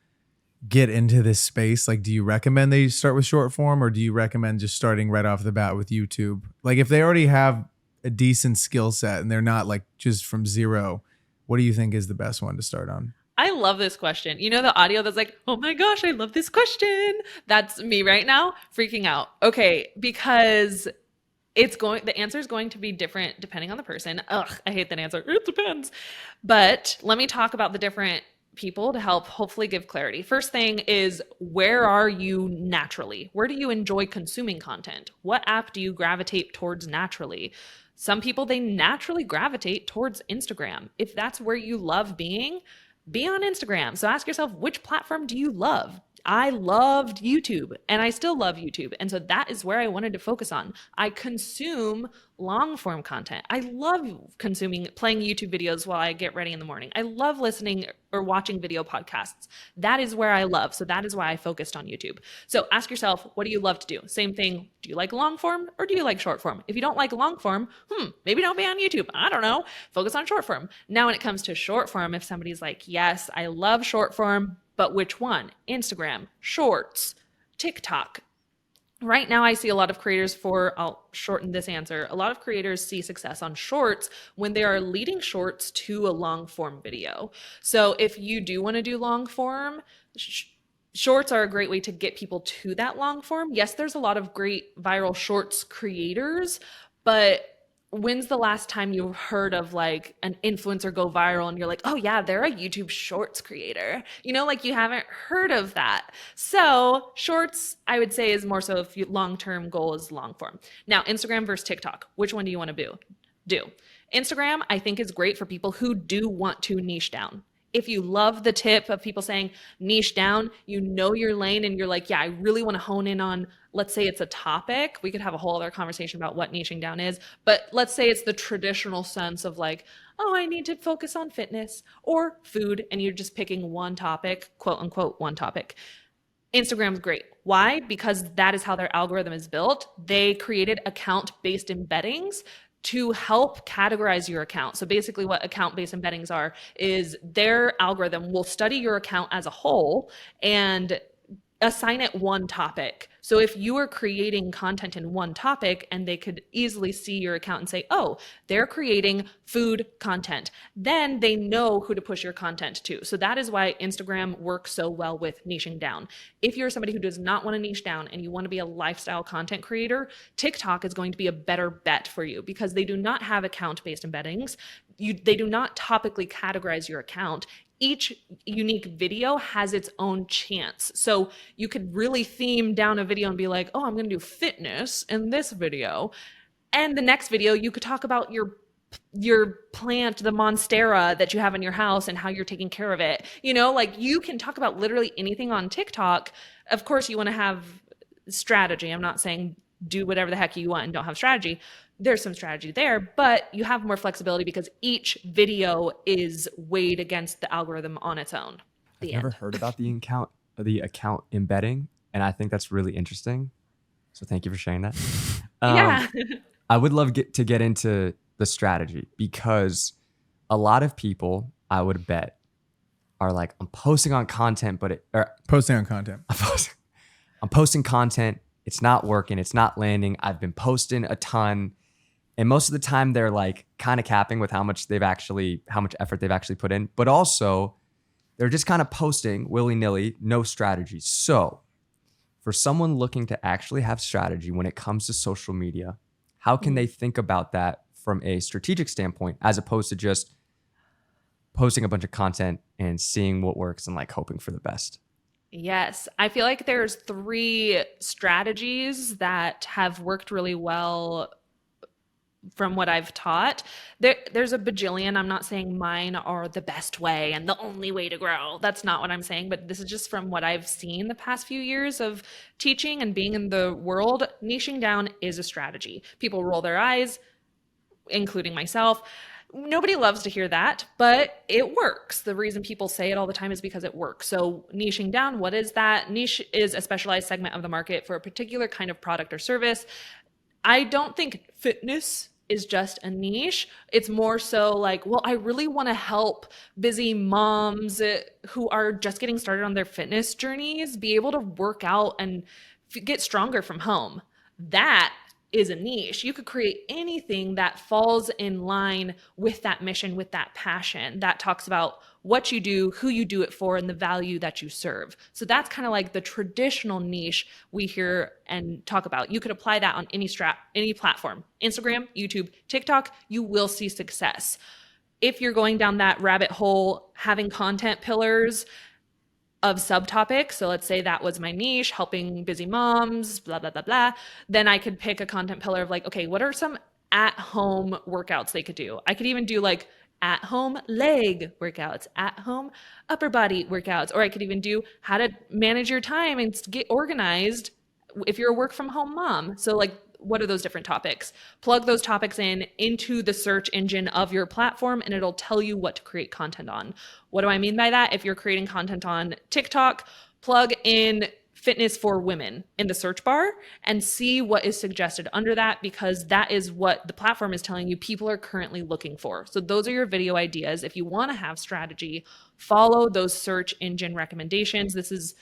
get into this space? Like, do you recommend they start with short form, or do you recommend just starting right off the bat with YouTube? Like, if they already have a decent skill set and they're not like just from zero, what do you think is the best one to start on? I love this question. You know, the audio that's like, oh my gosh, I love this question. That's me right now, freaking out. Okay, because the answer is going to be different depending on the person. Ugh, I hate that answer. It depends. But let me talk about the different people to help hopefully give clarity. First thing is, where are you naturally? Where do you enjoy consuming content? What app do you gravitate towards naturally? Some people, they naturally gravitate towards Instagram. If that's where you love being, be on Instagram. So ask yourself, which platform do you love? I loved YouTube and I still love YouTube. And so that is where I wanted to focus on. I consume long form content. I love playing YouTube videos while I get ready in the morning. I love listening or watching video podcasts. That is where I love. So that is why I focused on YouTube. So ask yourself, what do you love to do? Same thing. Do you like long form or do you like short form? If you don't like long form, maybe don't be on YouTube. I don't know. Focus on short form. Now, when it comes to short form, if somebody's like, yes, I love short form, but which one? Instagram, Shorts, TikTok. Right now, I see a lot of creators I'll shorten this answer. A lot of creators see success on Shorts when they are leading Shorts to a long form video. So if you do want to do long form, Shorts are a great way to get people to that long form. Yes, there's a lot of great viral Shorts creators, but when's the last time you heard of like an influencer go viral and you're like, oh yeah, they're a YouTube Shorts creator? Like you haven't heard of that. So Shorts, I would say, is more so if your long-term goal is long form. Now, Instagram versus TikTok, which one do you want to do? Instagram, I think, is great for people who do want to niche down. If you love the tip of people saying niche down, you know your lane and you're like, yeah, I really want to hone in on, let's say it's a topic. We could have a whole other conversation about what niching down is, but let's say it's the traditional sense of like, oh, I need to focus on fitness or food, and you're just picking one topic, quote unquote, one topic. Instagram's great. Why? Because that is how their algorithm is built. They created account-based embeddings to help categorize your account. So basically what account-based embeddings are is their algorithm will study your account as a whole and assign it one topic. So if you are creating content in one topic and they could easily see your account and say, oh, they're creating food content, then they know who to push your content to. So that is why Instagram works so well with niching down. If you're somebody who does not want to niche down and you want to be a lifestyle content creator, TikTok is going to be a better bet for you because they do not have account-based embeddings. They do not topically categorize your account. Each unique video has its own chance. So you could really theme down a video and be like, oh, I'm going to do fitness in this video. And the next video, you could talk about your plant, the monstera that you have in your house and how you're taking care of it. Like you can talk about literally anything on TikTok. Of course, you want to have strategy. I'm not saying do whatever the heck you want and don't have strategy. There's some strategy there, but you have more flexibility because each video is weighed against the algorithm on its own. I've never heard about the account embedding, and I think that's really interesting. So thank you for sharing that. Yeah. I would love to get into the strategy because a lot of people, I would bet, are like, I'm posting on content, posting on content. I'm posting content. It's not working. It's not landing. I've been posting a ton. And most of the time they're like kind of capping with how much effort they've actually put in, but also they're just kind of posting willy-nilly, no strategy. So for someone looking to actually have strategy when it comes to social media, how can they think about that from a strategic standpoint, as opposed to just posting a bunch of content and seeing what works and like hoping for the best? Yes, I feel like there's 3 strategies that have worked really well from what I've taught. There's a bajillion. I'm not saying mine are the best way and the only way to grow. That's not what I'm saying, but this is just from what I've seen the past few years of teaching and being in the world. Niching down is a strategy. People roll their eyes, including myself. Nobody loves to hear that, but it works. The reason people say it all the time is because it works. So niching down, what is that? Niche is a specialized segment of the market for a particular kind of product or service. I don't think fitness is just a niche. It's more so like, well, I really want to help busy moms who are just getting started on their fitness journeys be able to work out and get stronger from home. That is a niche. You could create anything that falls in line with that mission, with that passion, that talks about what you do, who you do it for, and the value that you serve. So that's kind of like the traditional niche we hear and talk about. You could apply that on any platform, Instagram, YouTube, TikTok, you will see success. if you're going down that rabbit hole, having content pillars of subtopics. So let's say that was my niche, helping busy moms, blah, blah, blah, blah. Then I could pick a content pillar of like, okay, what are some at home workouts they could do? I could even do like at home leg workouts, at home upper body workouts, or I could even do how to manage your time and get organized if you're a work from home mom. So like, what are those different topics? Plug those topics in into the search engine of your platform and it'll tell you what to create content on. What do I mean by that? If you're creating content on TikTok, plug in fitness for women in the search bar and see what is suggested under that, because that is what the platform is telling you people are currently looking for. So those are your video ideas. If you want to have strategy, follow those search engine recommendations. This is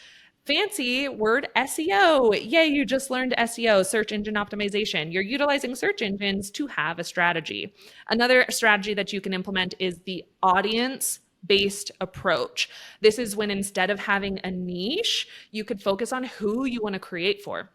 fancy word SEO. Yay, you just learned SEO, search engine optimization. You're utilizing search engines to have a strategy. Another strategy that you can implement is the audience-based approach. This is when instead of having a niche, you could focus on who you want to create for.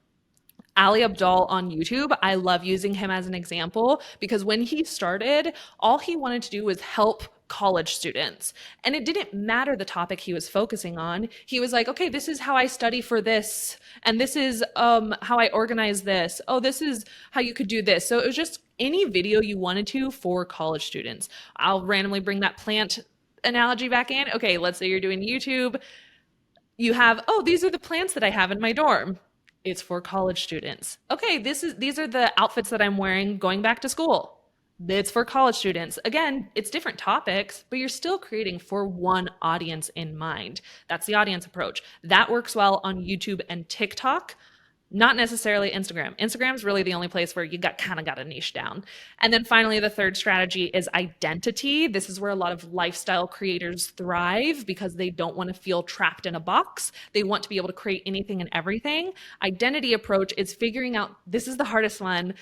Ali Abdaal on YouTube, I love using him as an example because when he started, all he wanted to do was help college students. And it didn't matter the topic he was focusing on. He was like, okay, this is how I study for this. And this is how I organize this. Oh, this is how you could do this. So it was just any video you wanted to for college students. I'll randomly bring that plant analogy back in. Okay, let's say you're doing YouTube. You have, oh, these are the plants that I have in my dorm. It's for college students. Okay, these are the outfits that I'm wearing going back to school. It's for college students. Again, it's different topics, but you're still creating for one audience in mind. That's the audience approach. That works well on YouTube and TikTok, not necessarily Instagram. Instagram's really the only place where you kind of got a niche down. And then finally, the third strategy is identity. This is where a lot of lifestyle creators thrive because they don't want to feel trapped in a box. They want to be able to create anything and everything. Identity approach is figuring out, this is the hardest one,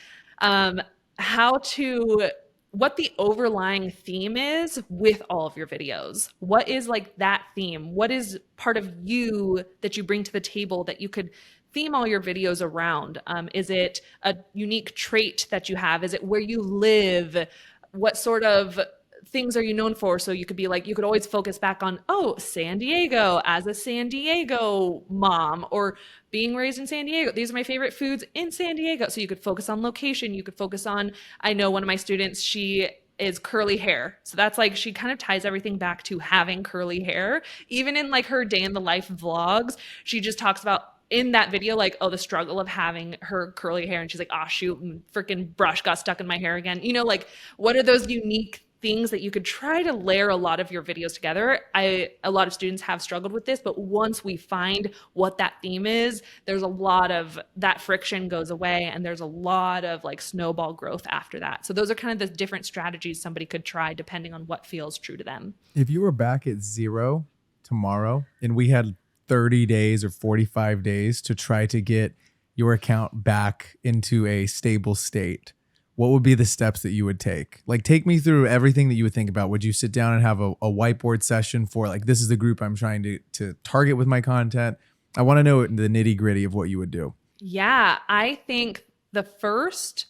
what the overlying theme is with all of your videos. What is like that theme? What is part of you that you bring to the table that you could theme all your videos around? Is it a unique trait that you have? Is it where you live? What sort of things are you known for? So you could be like, you could always focus back on, oh, San Diego as a San Diego mom, or being raised in San Diego. These are my favorite foods in San Diego. So you could focus on location. You could focus on, I know one of my students, she is curly hair. So that's like, she kind of ties everything back to having curly hair. Even in like her day in the life vlogs, she just talks about in that video, like, oh, the struggle of having her curly hair. And she's like, oh, shoot, freaking brush got stuck in my hair again. You know, like, what are those unique things that you could try to layer a lot of your videos together? A lot of students have struggled with this, but once we find what that theme is, there's a lot of that friction goes away and there's a lot of like snowball growth after that. So those are kind of the different strategies somebody could try depending on what feels true to them. If you were back at zero tomorrow and we had 30 days or 45 days to try to get your account back into a stable state, what would be the steps that you would take? Like, take me through everything that you would think about. Would you sit down and have a whiteboard session for like, this is the group I'm trying to target with my content? I want to know the nitty gritty of what you would do. Yeah, I think the first,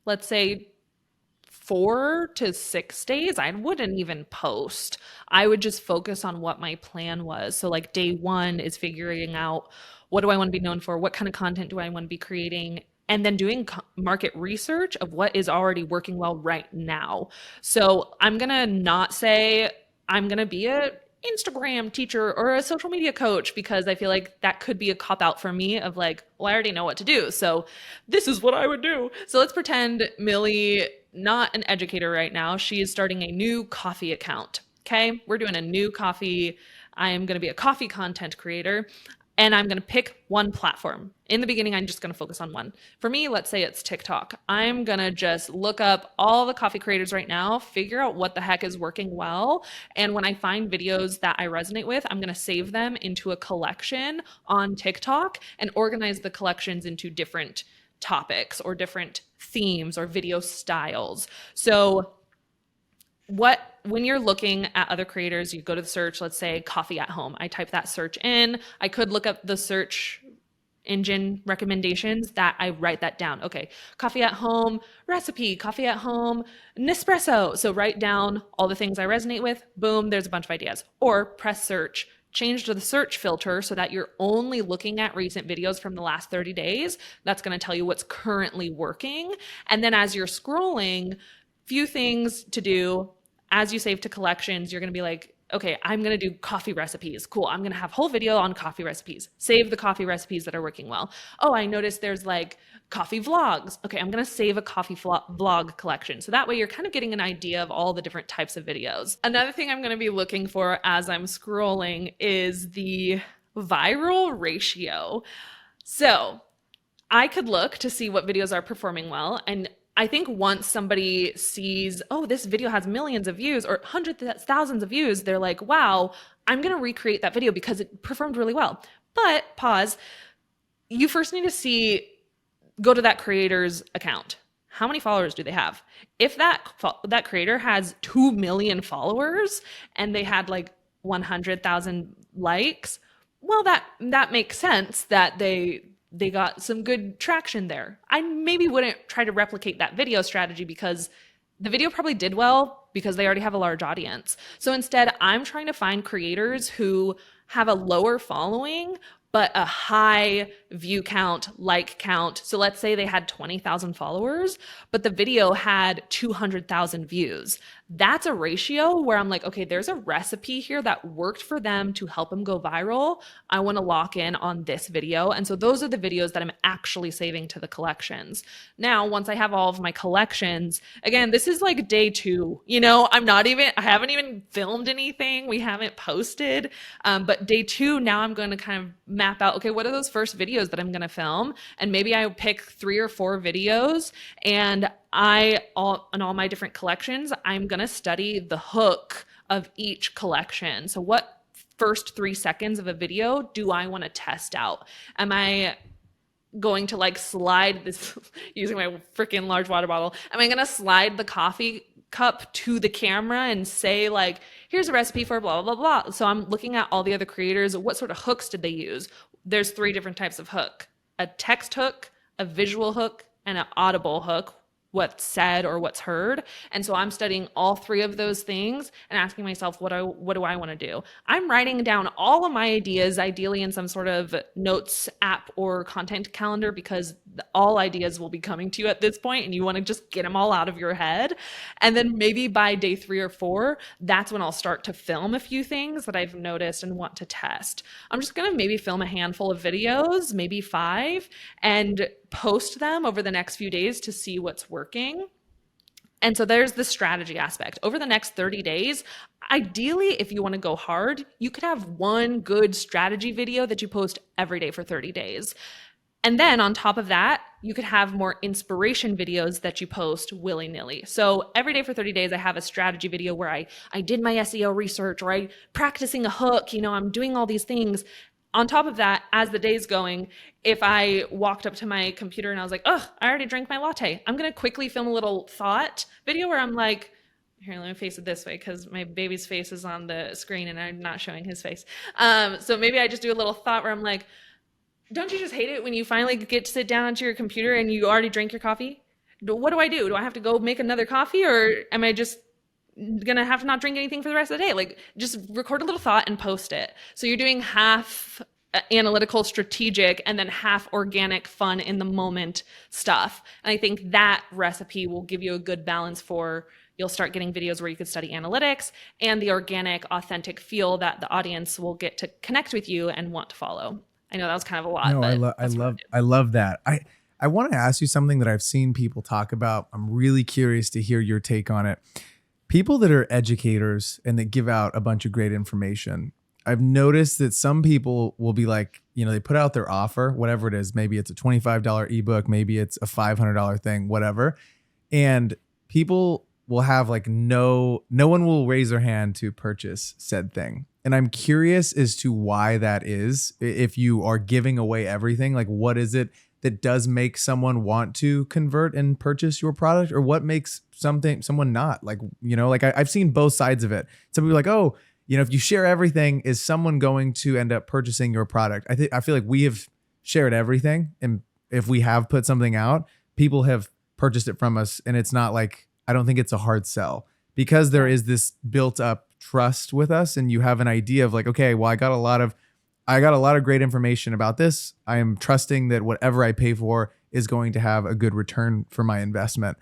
let's say 4 to 6 days, I wouldn't even post. I would just focus on what my plan was. So like day 1 is figuring out, what do I want to be known for? What kind of content do I want to be creating? And then doing market research of what is already working well right now. So I'm going to not say I'm going to be a Instagram teacher or a social media coach, because I feel like that could be a cop out for me of like, well, I already know what to do. So this is what I would do. So let's pretend Millie, not an educator right now. She is starting a new coffee account. Okay. We're doing a new coffee. I am going to be a coffee content creator. And I'm going to pick one platform. In the beginning, I'm just going to focus on one. For me, let's say it's TikTok. I'm going to just look up all the coffee creators right now, figure out what the heck is working well. And when I find videos that I resonate with, I'm going to save them into a collection on TikTok and organize the collections into different topics or different themes or video styles. So when you're looking at other creators, you go to the search, let's say coffee at home. I type that search in. I could look up the search engine recommendations that I write that down. Okay, coffee at home recipe, coffee at home Nespresso. So write down all the things I resonate with. Boom, there's a bunch of ideas. Or press search. Change to the search filter so that you're only looking at recent videos from the last 30 days. That's going to tell you what's currently working. And then as you're scrolling, few things to do. As you save to collections, you're going to be like, okay, I'm going to do coffee recipes. Cool. I'm going to have a whole video on coffee recipes. Save the coffee recipes that are working well. Oh, I noticed there's like coffee vlogs. Okay, I'm going to save a coffee vlog collection. So that way you're kind of getting an idea of all the different types of videos. Another thing I'm going to be looking for as I'm scrolling is the viral ratio. So I could look to see what videos are performing well. And I think once somebody sees, oh, this video has millions of views or hundreds of thousands of views, they're like, wow, I'm going to recreate that video because it performed really well. But pause, you first need to go to that creator's account. How many followers do they have? If that creator has 2 million followers and they had like 100,000 likes, well, that makes sense that they got some good traction there. I maybe wouldn't try to replicate that video strategy because the video probably did well because they already have a large audience. So instead, I'm trying to find creators who have a lower following, but a high view count, like count. So let's say they had 20,000 followers, but the video had 200,000 views. That's a ratio where I'm like, okay, there's a recipe here that worked for them to help them go viral. I want to lock in on this video. And so those are the videos that I'm actually saving to the collections. Now, once I have all of my collections, again, this is like day 2, I haven't even filmed anything. We haven't posted, but day 2, now I'm going to kind of map out, okay, what are those first videos that I'm going to film? And maybe I pick 3 or 4 videos and on all my different collections, I'm going to study the hook of each collection. So what first 3 seconds of a video do I want to test out? Am I going to like slide this using my freaking large water bottle? Am I going to slide the coffee cup to the camera and say like, here's a recipe for blah, blah, blah, blah. So I'm looking at all the other creators. What sort of hooks did they use? There's 3 different types of hook: a text hook, a visual hook, and an audible hook, what's said or what's heard. And so I'm studying all 3 of those things and asking myself, what do I want to do? I'm writing down all of my ideas, ideally in some sort of notes app or content calendar, because all ideas will be coming to you at this point and you want to just get them all out of your head. And then maybe by day 3 or 4, that's when I'll start to film a few things that I've noticed and want to test. I'm just going to maybe film a handful of videos, maybe 5, and post them over the next few days to see what's working. And so there's the strategy aspect. Over the next 30 days, ideally, if you want to go hard, you could have one good strategy video that you post every day for 30 days. And then on top of that, you could have more inspiration videos that you post willy-nilly. So every day for 30 days, I have a strategy video where I did my SEO research, or I practicing a hook, I'm doing all these things. On top of that, as the day's going, if I walked up to my computer and I was like, oh, I already drank my latte, I'm going to quickly film a little thought video where I'm like, here, let me face it this way because my baby's face is on the screen and I'm not showing his face. So maybe I just do a little thought where I'm like, don't you just hate it when you finally get to sit down onto your computer and you already drank your coffee? What do I do? Do I have to go make another coffee, or am I just gonna have to not drink anything for the rest of the day? Like, just record a little thought and post it. So you're doing half analytical, strategic, and then half organic, fun in the moment stuff. And I think that recipe will give you a good balance for, you'll start getting videos where you could study analytics and the organic, authentic feel that the audience will get to connect with you and want to follow. I know that was kind of a lot. No, but I love that. I want to ask you something that I've seen people talk about. I'm really curious to hear your take on it. People that are educators and that give out a bunch of great information, I've noticed that some people will be like, they put out their offer, whatever it is. Maybe it's a $25 ebook, maybe it's a $500 thing, whatever. And people will have like no one will raise their hand to purchase said thing. And I'm curious as to why that is. If you are giving away everything, like what is it that does make someone want to convert and purchase your product, or what makes someone not? Like, I've seen both sides of it. Some people are like, oh, if you share everything, is someone going to end up purchasing your product? I feel like we have shared everything. And if we have put something out, people have purchased it from us. And it's not like, I don't think it's a hard sell because there is this built up trust with us. And you have an idea of like, okay, well, I got a lot of great information about this. I am trusting that whatever I pay for is going to have a good return for my investment.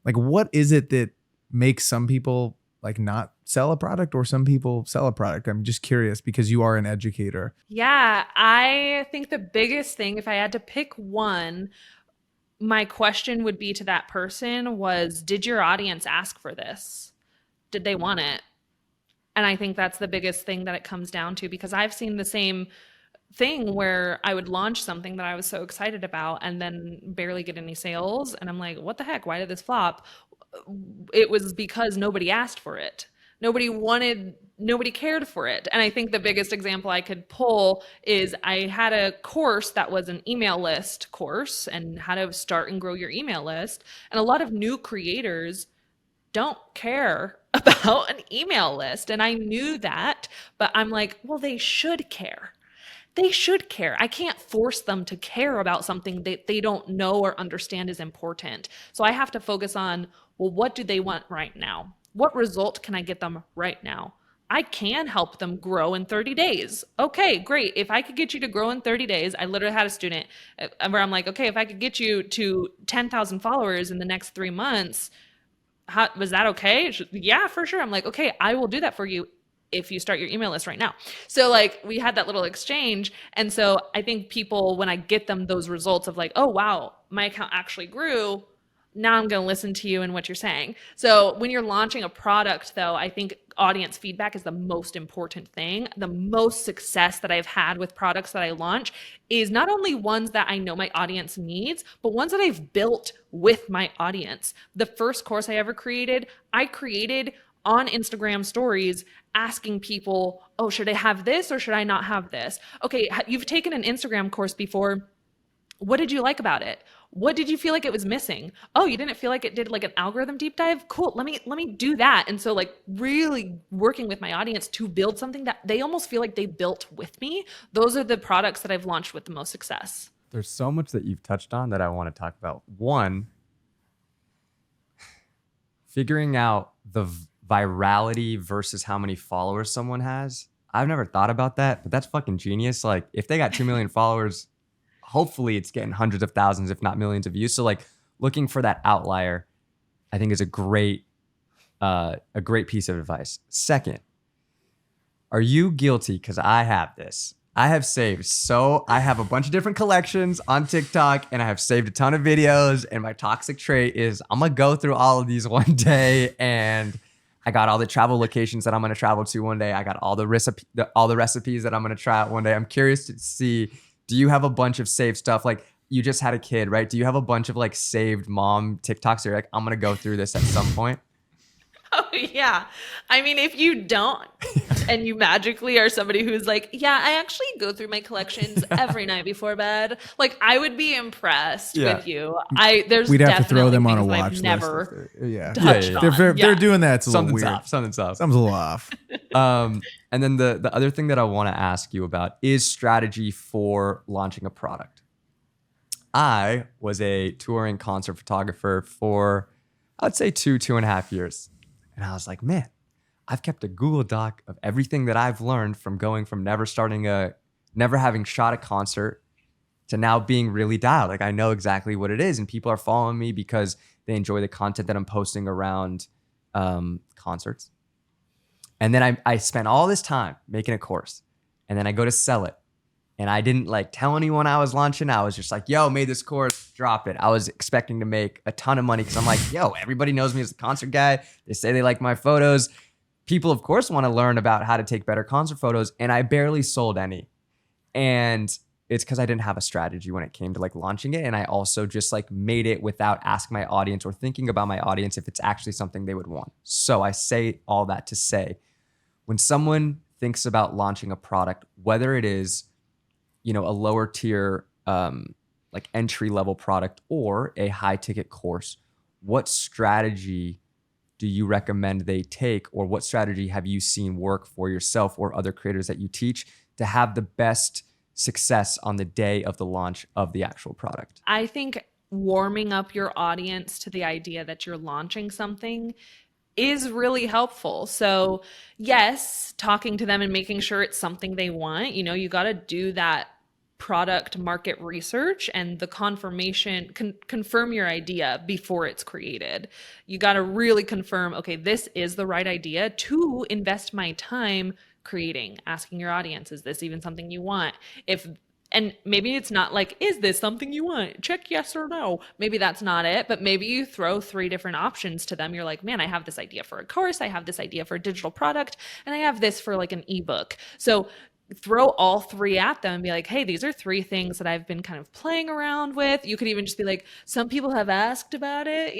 Like, what is it that makes some people like not sell a product or some people sell a product? I'm just curious because you are an educator. Yeah, I think the biggest thing, if I had to pick one, my question would be to that person was, did your audience ask for this? Did they want it? And I think that's the biggest thing that it comes down to, because I've seen the same thing where I would launch something that I was so excited about and then barely get any sales. And I'm like, what the heck? Why did this flop? It was because nobody asked for it. Nobody cared for it. And I think the biggest example I could pull is I had a course that was an email list course and how to start and grow your email list. And a lot of new creators don't care about an email list. And I knew that, but I'm like, well, they should care. They should care. I can't force them to care about something that they don't know or understand is important. So I have to focus on, well, what do they want right now? What result can I get them right now? I can help them grow in 30 days. Okay, great. If I could get you to grow in 30 days, I literally had a student where I'm like, okay, if I could get you to 10,000 followers in the next 3 months, was that okay? Yeah, for sure. I'm like, okay, I will do that for you if you start your email list right now. So like we had that little exchange. And so I think people, when I get them those results of like, oh, wow, my account actually grew, now I'm going to listen to you and what you're saying. So when you're launching a product though, I think audience feedback is the most important thing. The most success that I've had with products that I launch is not only ones that I know my audience needs, but ones that I've built with my audience. The first course I ever created, I created on Instagram stories asking people, oh, should I have this or should I not have this? Okay, you've taken an Instagram course before. What did you like about it? What did you feel like it was missing? Oh, you didn't feel like it did like an algorithm deep dive? Cool. Let me do that. And so like really working with my audience to build something that they almost feel like they built with me. Those are the products that I've launched with the most success. There's so much that you've touched on that I want to talk about. One, figuring out the virality versus how many followers someone has. I've never thought about that, but that's fucking genius. Like if they got 2 million followers, hopefully it's getting hundreds of thousands, if not millions of views. So like looking for that outlier, I think is a great piece of advice. Second, are you guilty? Because I have this. I have saved. So I have a bunch of different collections on TikTok and I have saved a ton of videos. And my toxic trait is I'm going to go through all of these one day. And I got all the travel locations that I'm going to travel to one day. I got all the recipes that I'm going to try out one day. I'm curious to see, do you have a bunch of saved stuff? Like you just had a kid, right? Do you have a bunch of like saved mom TikToks? You're like, I'm going to go through this at some point. Oh yeah. I mean, if you don't and you magically are somebody who's like, yeah, I actually go through my collections every night before bed. Like I would be impressed with you. We'd have to throw them on a watch list. Never touched on. If they're doing that, it's a little weird. Something's up. Something's a little off. And then the other thing that I want to ask you about is strategy for launching a product. I was a touring concert photographer for, I'd say 2.5 years. And I was like, man, I've kept a Google Doc of everything that I've learned from going from never having shot a concert to now being really dialed. Like I know exactly what it is. And people are following me because they enjoy the content that I'm posting around concerts. And then I spent all this time making a course and then I go to sell it. And I didn't like tell anyone I was launching. I was just like, yo, made this course, drop it. I was expecting to make a ton of money because I'm like, yo, everybody knows me as a concert guy. They say they like my photos. People, of course, want to learn about how to take better concert photos. And I barely sold any. And it's because I didn't have a strategy when it came to like launching it. And I also just like made it without asking my audience or thinking about my audience if it's actually something they would want. So I say all that to say, when someone thinks about launching a product, whether it is a lower tier, like entry level product or a high ticket course, what strategy do you recommend they take, or what strategy have you seen work for yourself or other creators that you teach to have the best success on the day of the launch of the actual product? I think warming up your audience to the idea that you're launching something is really helpful. So, yes, talking to them and making sure it's something they want, you got to do that product market research and the confirmation, confirm your idea before it's created. You got to really confirm, okay, this is the right idea to invest my time creating, asking your audience, is this even something you want? And maybe it's not like, is this something you want? Check yes or no. Maybe that's not it, but maybe you throw 3 different options to them. You're like, man, I have this idea for a course. I have this idea for a digital product, and I have this for like an ebook. So throw all 3 at them and be like, hey, these are 3 things that I've been kind of playing around with. You could even just be like, some people have asked about it,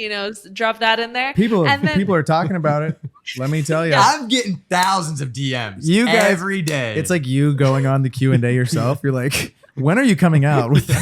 drop that in there. People then, are talking about it. Let me tell you. I'm getting thousands of DMs You guys, every day. It's like you going on the Q&A yourself. You're like, when are you coming out with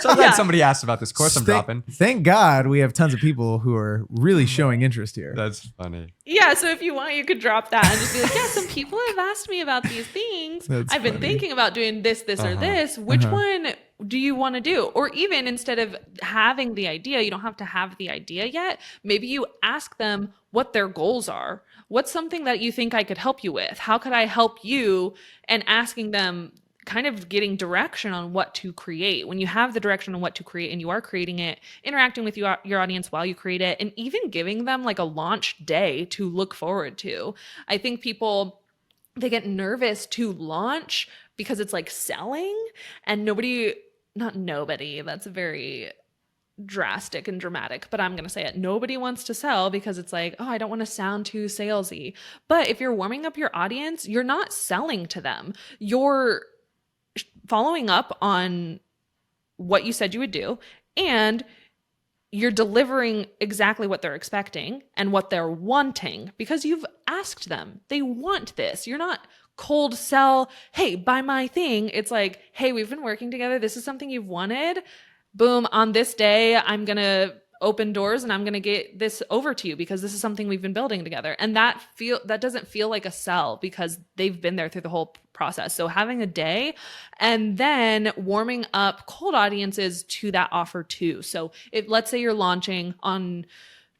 so I'm glad somebody asked about this course I'm dropping. Thank God we have tons of people who are really showing interest here. That's funny. Yeah, so if you want, you could drop that and just be like, yeah, some people have asked me about these things. I've been thinking about doing this, or this. Which one do you want to do? Or even instead of having the idea, you don't have to have the idea yet. Maybe you ask them what their goals are. What's something that you think I could help you with? How could I help you? And asking them, kind of getting direction on what to create. When you have the direction on what to create and you are creating it, interacting with your audience while you create it, and even giving them like a launch day to look forward to. I think people, they get nervous to launch because it's like selling, and not nobody, that's very drastic and dramatic, but I'm going to say it. Nobody wants to sell because it's like, oh, I don't want to sound too salesy. But if you're warming up your audience, you're not selling to them. You're following up on what you said you would do, and you're delivering exactly what they're expecting and what they're wanting because you've asked them. They want this. You're not cold sell, hey, buy my thing. It's like, hey, we've been working together. This is something you've wanted. Boom, on this day, I'm going to open doors and I'm going to get this over to you because this is something we've been building together. And that doesn't feel like a sell because they've been there through the whole process. So having a day and then warming up cold audiences to that offer too. So if, let's say you're launching on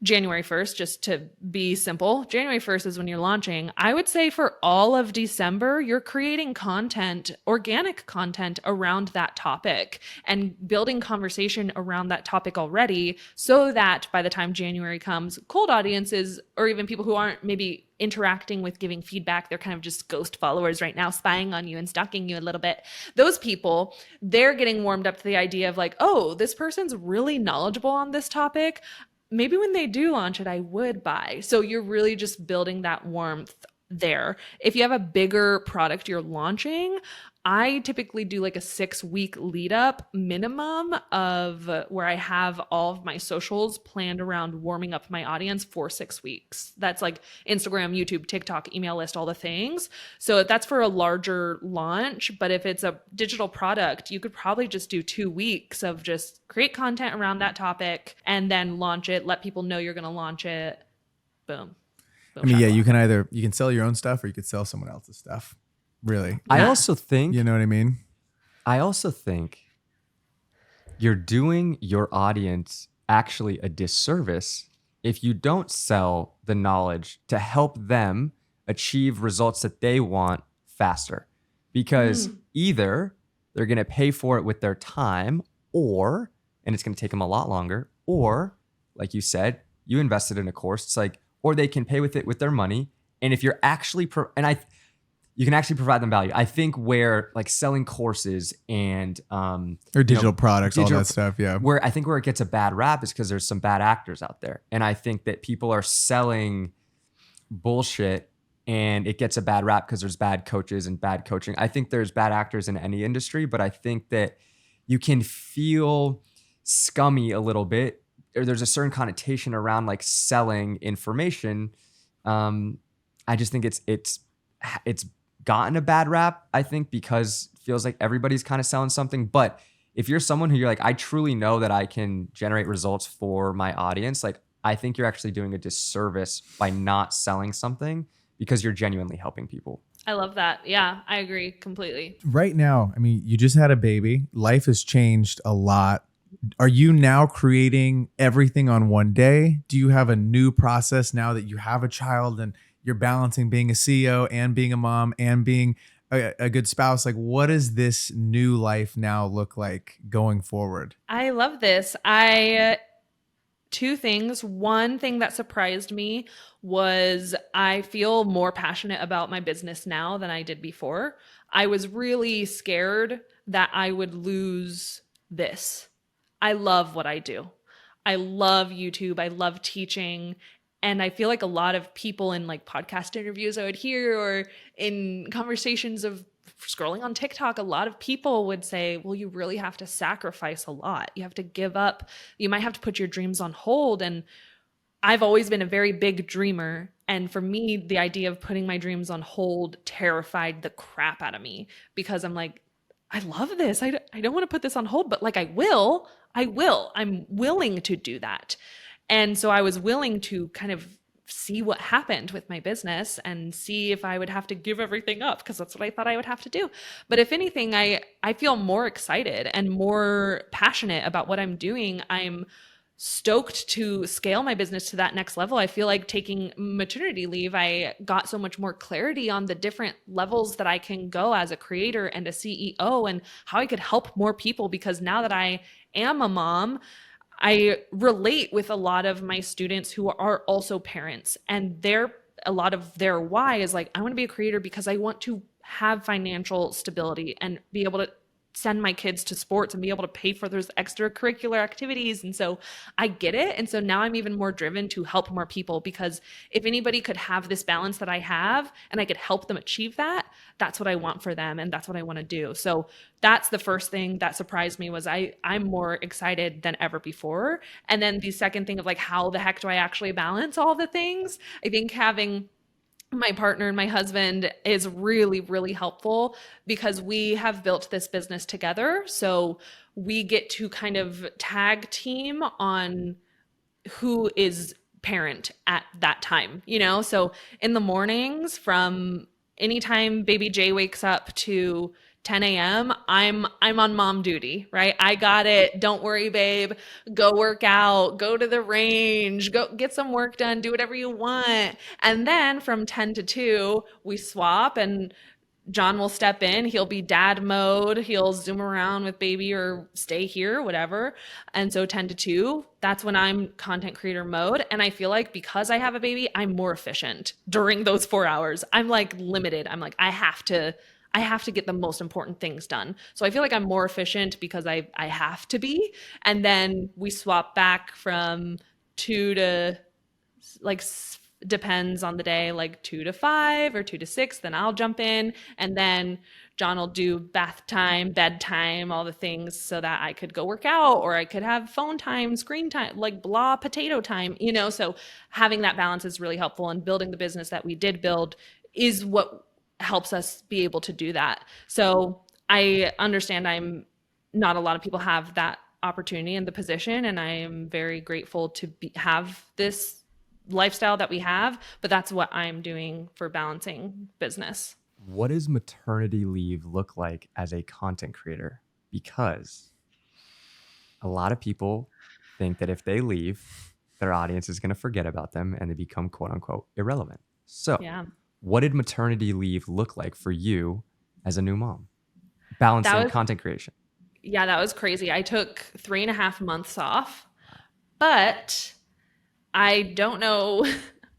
January 1st, just to be simple, January 1st is when you're launching. I would say for all of December, you're creating content, organic content around that topic and building conversation around that topic already so that by the time January comes, cold audiences or even people who aren't maybe interacting with giving feedback, they're kind of just ghost followers right now, spying on you and stalking you a little bit. Those people, they're getting warmed up to the idea of like, oh, this person's really knowledgeable on this topic. Maybe when they do launch it, I would buy. So you're really just building that warmth there. If you have a bigger product you're launching, I typically do like a 6-week lead up minimum of where I have all of my socials planned around warming up my audience for 6 weeks. That's like Instagram, YouTube, TikTok, email list, all the things. So that's for a larger launch. But if it's a digital product, you could probably just do 2 weeks of just create content around that topic and then launch it, let people know you're going to launch it. Boom. I mean, yeah, you can sell your own stuff or you could sell someone else's stuff. Really. I also think, you know what I mean? I also think you're doing your audience actually a disservice if you don't sell the knowledge to help them achieve results that they want faster. Because either they're going to pay for it with their time and it's going to take them a lot longer, or like you said, you invested in a course. It's like, or they can pay with it with their money. And if you're actually, you can actually provide them value. I think where like selling courses and or digital products, all that stuff, yeah. Where it gets a bad rap is because there's some bad actors out there, and I think that people are selling bullshit, and it gets a bad rap because there's bad coaches and bad coaching. I think there's bad actors in any industry, but I think that you can feel scummy a little bit, or there's a certain connotation around like selling information. I just think it's gotten a bad rap, I think, because it feels like everybody's kind of selling something. But if you're someone who you're like, I truly know that I can generate results for my audience, like I think you're actually doing a disservice by not selling something because you're genuinely helping people. I love that. Yeah, I agree completely. Right now, I mean, you just had a baby. Life has changed a lot. Are you now creating everything on one day? Do you have a new process now that you have a child and you're balancing being a CEO and being a mom and being a good spouse? Like, what does this new life now look like going forward? I love this. I two things. One thing that surprised me was I feel more passionate about my business now than I did before. I was really scared that I would lose this. I love what I do. I love YouTube. I love teaching. And I feel like a lot of people in like podcast interviews I would hear or in conversations of scrolling on TikTok, a lot of people would say, well, you really have to sacrifice a lot. You have to give up. You might have to put your dreams on hold. And I've always been a very big dreamer. And for me, the idea of putting my dreams on hold terrified the crap out of me because I'm like, I love this. I don't want to put this on hold, but like I will. I'm willing to do that. And so I was willing to kind of see what happened with my business and see if I would have to give everything up because that's what I thought I would have to do. But if anything, I feel more excited and more passionate about what I'm doing. I'm stoked to scale my business to that next level. I feel like taking maternity leave, I got so much more clarity on the different levels that I can go as a creator and a CEO and how I could help more people because now that I am a mom, I relate with a lot of my students who are also parents and a lot of their why is like, I want to be a creator because I want to have financial stability and be able to send my kids to sports and be able to pay for those extracurricular activities. And so I get it. And so now I'm even more driven to help more people because if anybody could have this balance that I have and I could help them achieve that, that's what I want for them. And that's what I want to do. So that's the first thing that surprised me was I'm more excited than ever before. And then the second thing of like, how the heck do I actually balance all the things? I think having my partner and my husband is really, really helpful because we have built this business together. So we get to kind of tag team on who is parent at that time, you know? So in the mornings from anytime baby Jay wakes up to 10 a.m., I'm on mom duty, right? I got it. Don't worry, babe. Go work out, go to the range, go get some work done, do whatever you want. And then from 10 to 2, we swap and John will step in. He'll be dad mode. He'll zoom around with baby or stay here, whatever. And so 10 to 2, that's when I'm content creator mode. And I feel like because I have a baby, I'm more efficient during those 4 hours. I'm like limited. I'm like, I have to get the most important things done. So I feel like I'm more efficient because I have to be. And then we swap back from 2 to like depends on the day, like 2 to 5 or 2 to 6, then I'll jump in and then John will do bath time, bedtime, all the things so that I could go work out or I could have phone time, screen time, like blah potato time, you know? So having that balance is really helpful and building the business that we did build is what helps us be able to do that. So I understand not a lot of people have that opportunity and the position, and I am very grateful to have this lifestyle that we have, but that's what I'm doing for balancing business. What does maternity leave look like as a content creator? Because a lot of people think that if they leave, their audience is going to forget about them and they become quote unquote irrelevant. So Yeah. what did maternity leave look like for you as a new mom? Balancing content creation. Yeah, that was crazy. I took 3.5 months off, but I don't know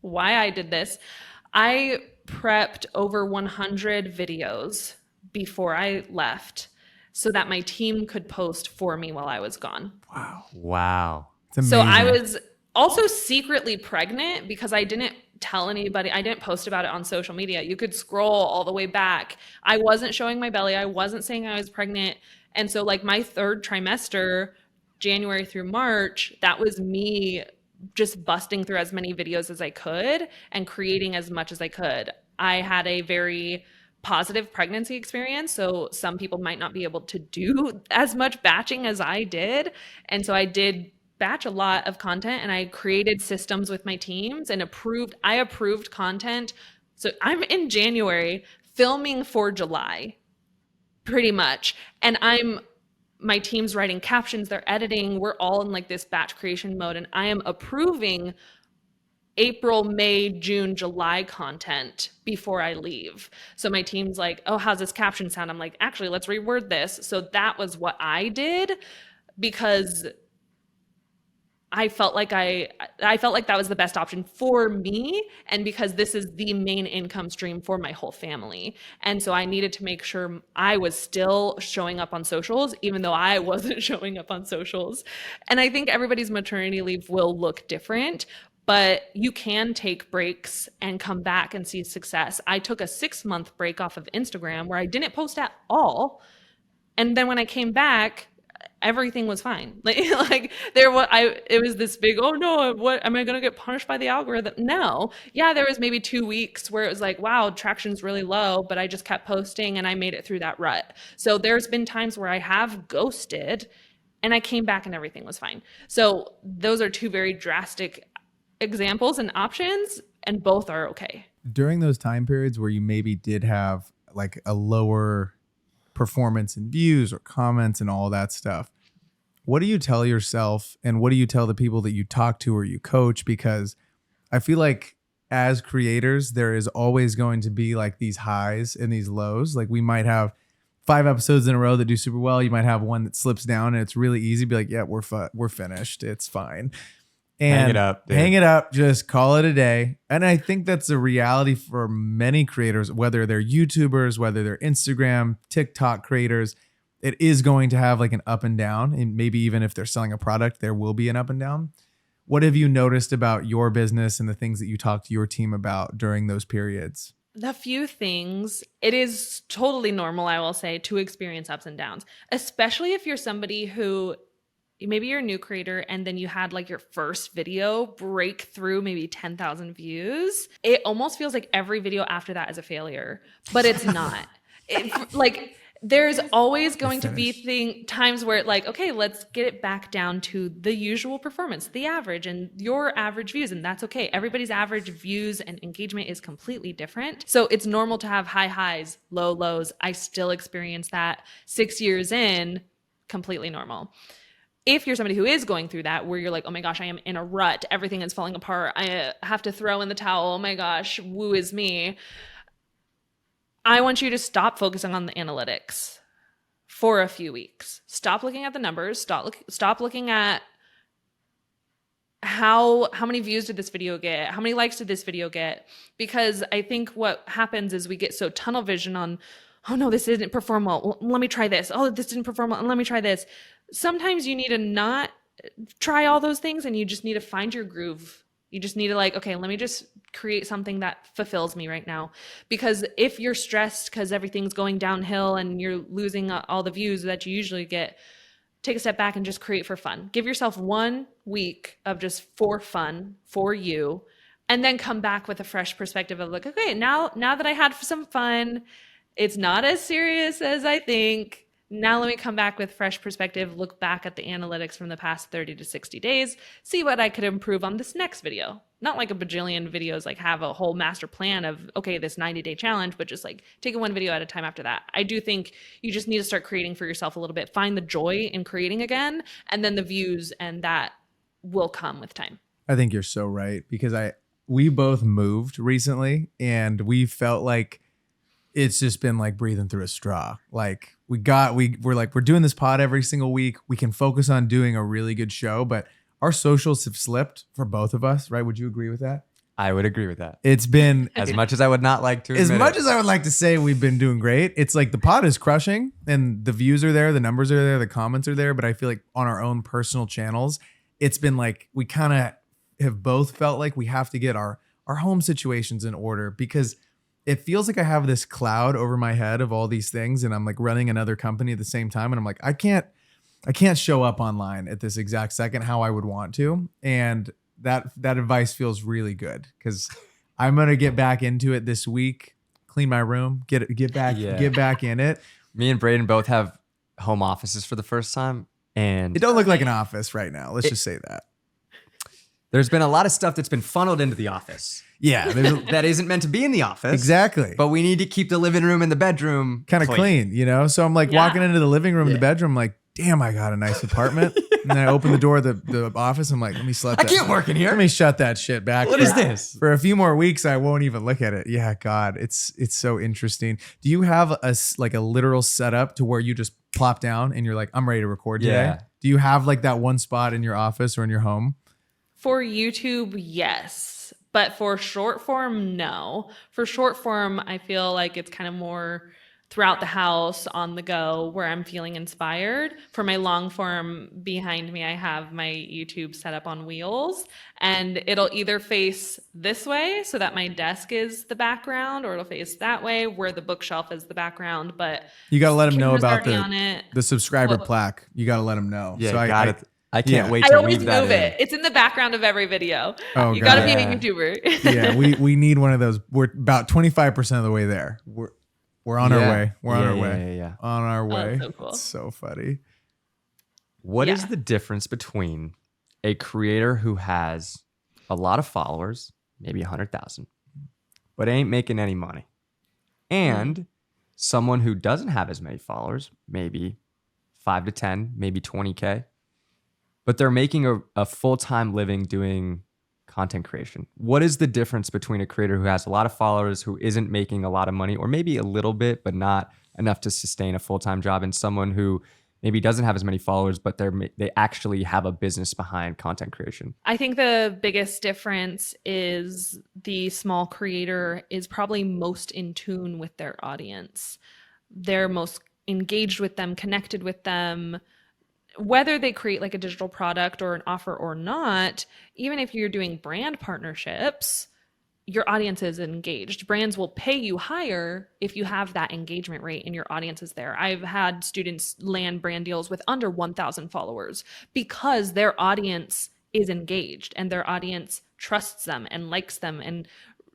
why I did this. I prepped over 100 videos before I left so that my team could post for me while I was gone. Wow. It's amazing. So I was also secretly pregnant because I didn't tell anybody. I didn't post about it on social media. You could scroll all the way back. I wasn't showing my belly. I wasn't saying I was pregnant. And so like my third trimester, January through March, that was me just busting through as many videos as I could and creating as much as I could. I had a very positive pregnancy experience, so some people might not be able to do as much batching as I did. And so I did batch a lot of content and I created systems with my teams and I approved content. So I'm in January filming for July, pretty much. And my team's writing captions, they're editing, we're all in like this batch creation mode, and I am approving April, May, June, July content before I leave. So my team's like, oh, how's this caption sound? I'm like, actually, let's reword this. So that was what I did, because I felt like that was the best option for me, and because this is the main income stream for my whole family. And so I needed to make sure I was still showing up on socials, even though I wasn't showing up on socials. And I think everybody's maternity leave will look different, but you can take breaks and come back and see success. I took a 6-month break off of Instagram where I didn't post at all. And then when I came back, everything was fine. It was this big, oh no, what am I going to get punished by the algorithm? No. Yeah, there was maybe 2 weeks where it was like, wow, traction's really low, but I just kept posting and I made it through that rut. So there's been times where I have ghosted and I came back and everything was fine. So those are 2 very drastic examples and options, and both are okay. During those time periods where you maybe did have like a lower performance in views or comments and all that stuff, what do you tell yourself and what do you tell the people that you talk to or you coach? Because I feel like as creators, there is always going to be like these highs and these lows. Like we might have 5 episodes in a row that do super well. You might have one that slips down and it's really easy to be like, yeah, we're finished. It's fine. And hang it up, dude. Hang it up, just call it a day. And I think that's a reality for many creators, whether they're YouTubers, whether they're Instagram, TikTok creators. It is going to have like an up and down. And maybe even if they're selling a product, there will be an up and down. What have you noticed about your business and the things that you talk to your team about during those periods? The few things, it is totally normal, I will say, to experience ups and downs, especially if you're somebody who maybe you're a new creator and then you had like your first video break through maybe 10,000 views. It almost feels like every video after that is a failure, but it's not. There's always going to be times where like, okay, let's get it back down to the usual performance, the average and your average views. And that's okay. Everybody's average views and engagement is completely different. So it's normal to have high highs, low lows. I still experience that 6 years in, completely normal. If you're somebody who is going through that, where you're like, oh my gosh, I am in a rut, everything is falling apart, I have to throw in the towel, oh my gosh, woo is me. I want you to stop focusing on the analytics for a few weeks. Stop looking at the numbers. Stop looking at how many views did this video get? How many likes did this video get? Because I think what happens is we get so tunnel vision on, oh no, this didn't perform well. Let me try this. Oh, this didn't perform well. Let me try this. Sometimes you need to not try all those things and you just need to find your groove. You just need to like, okay, let me just create something that fulfills me right now. Because if you're stressed because everything's going downhill and you're losing all the views that you usually get, take a step back and just create for fun. Give yourself 1 week of just for fun, for you, and then come back with a fresh perspective of like, okay, now that I had some fun, it's not as serious as I think. Now let me come back with fresh perspective, look back at the analytics from the past 30 to 60 days, see what I could improve on this next video. Not like a bajillion videos, like have a whole master plan of, okay, this 90-day challenge, but just like take it 1 video at a time after that. I do think you just need to start creating for yourself a little bit, find the joy in creating again, and then the views and that will come with time. I think you're so right, because we both moved recently and we felt like it's just been like breathing through a straw. Like we're doing this pod every single week. We can focus on doing a really good show, but our socials have slipped for both of us, right? Would you agree with that? I would agree with that. It's been as much as I would not like to admit as much it. as I would like to say we've been doing great. It's like the pod is crushing and the views are there, the numbers are there, the comments are there. But I feel like on our own personal channels, it's been like we kind of have both felt like we have to get our home situations in order, because it feels like I have this cloud over my head of all these things and I'm like running another company at the same time. And I'm like, I can't show up online at this exact second how I would want to. And that advice feels really good, because I'm going to get back into it this week, clean my room, get back in it. Me and Braden both have home offices for the first time. And it don't look like an office right now. Let's just say that. There's been a lot of stuff that's been funneled into the office Yeah, that isn't meant to be in the office. exactly. But we need to keep the living room and the bedroom Kind of clean, you know? So I'm like Yeah. walking into the living room, Yeah. the bedroom, like, damn, I got a nice apartment. And then I open the door of the office. I'm like, let me shut I that. can't work in here. Let me shut that shit back. What is this? For a few more weeks, I won't even look at it. Yeah, God, it's so interesting. Do you have a literal setup to where you just plop down and you're like, I'm ready to record today? Yeah. Do you have like that one spot in your office or in your home? For YouTube, yes. But for short form, no. For short form, I feel like it's kind of more throughout the house, on the go, where I'm feeling inspired. For my long form, behind me, I have my YouTube set up on wheels, and it'll either face this way so that my desk is the background, or it'll face that way where the bookshelf is the background. But You got to let them know camera's about already on it. the subscriber Well- plaque. You got to let them know. Yeah, so got it. I can't yeah. wait I to always weave that move in. it. It's in the background of every video. Oh, You gotta God. be a Yeah. YouTuber. Yeah, we need one of those. We're about 25% of the way there. We're on our Yeah. way. We're on Yeah, our yeah, way. yeah. On our way. so cool. It's so funny. What is Yeah. the difference between a creator who has a lot of followers, maybe 100,000, but ain't making any money, and someone who doesn't have as many followers, maybe 5 to 10, maybe 20K, but they're making a full-time living doing content creation? What is the difference between a creator who has a lot of followers, who isn't making a lot of money, or maybe a little bit, but not enough to sustain a full-time job, and someone who maybe doesn't have as many followers, but they actually have a business behind content creation? I think the biggest difference is the small creator is probably most in tune with their audience. They're most engaged with them, connected with them. Whether they create like a digital product or an offer or not, even if you're doing brand partnerships, your audience is engaged. Brands will pay you higher if you have that engagement rate and your audience is there. I've had students land brand deals with under 1,000 followers because their audience is engaged and their audience trusts them and likes them, and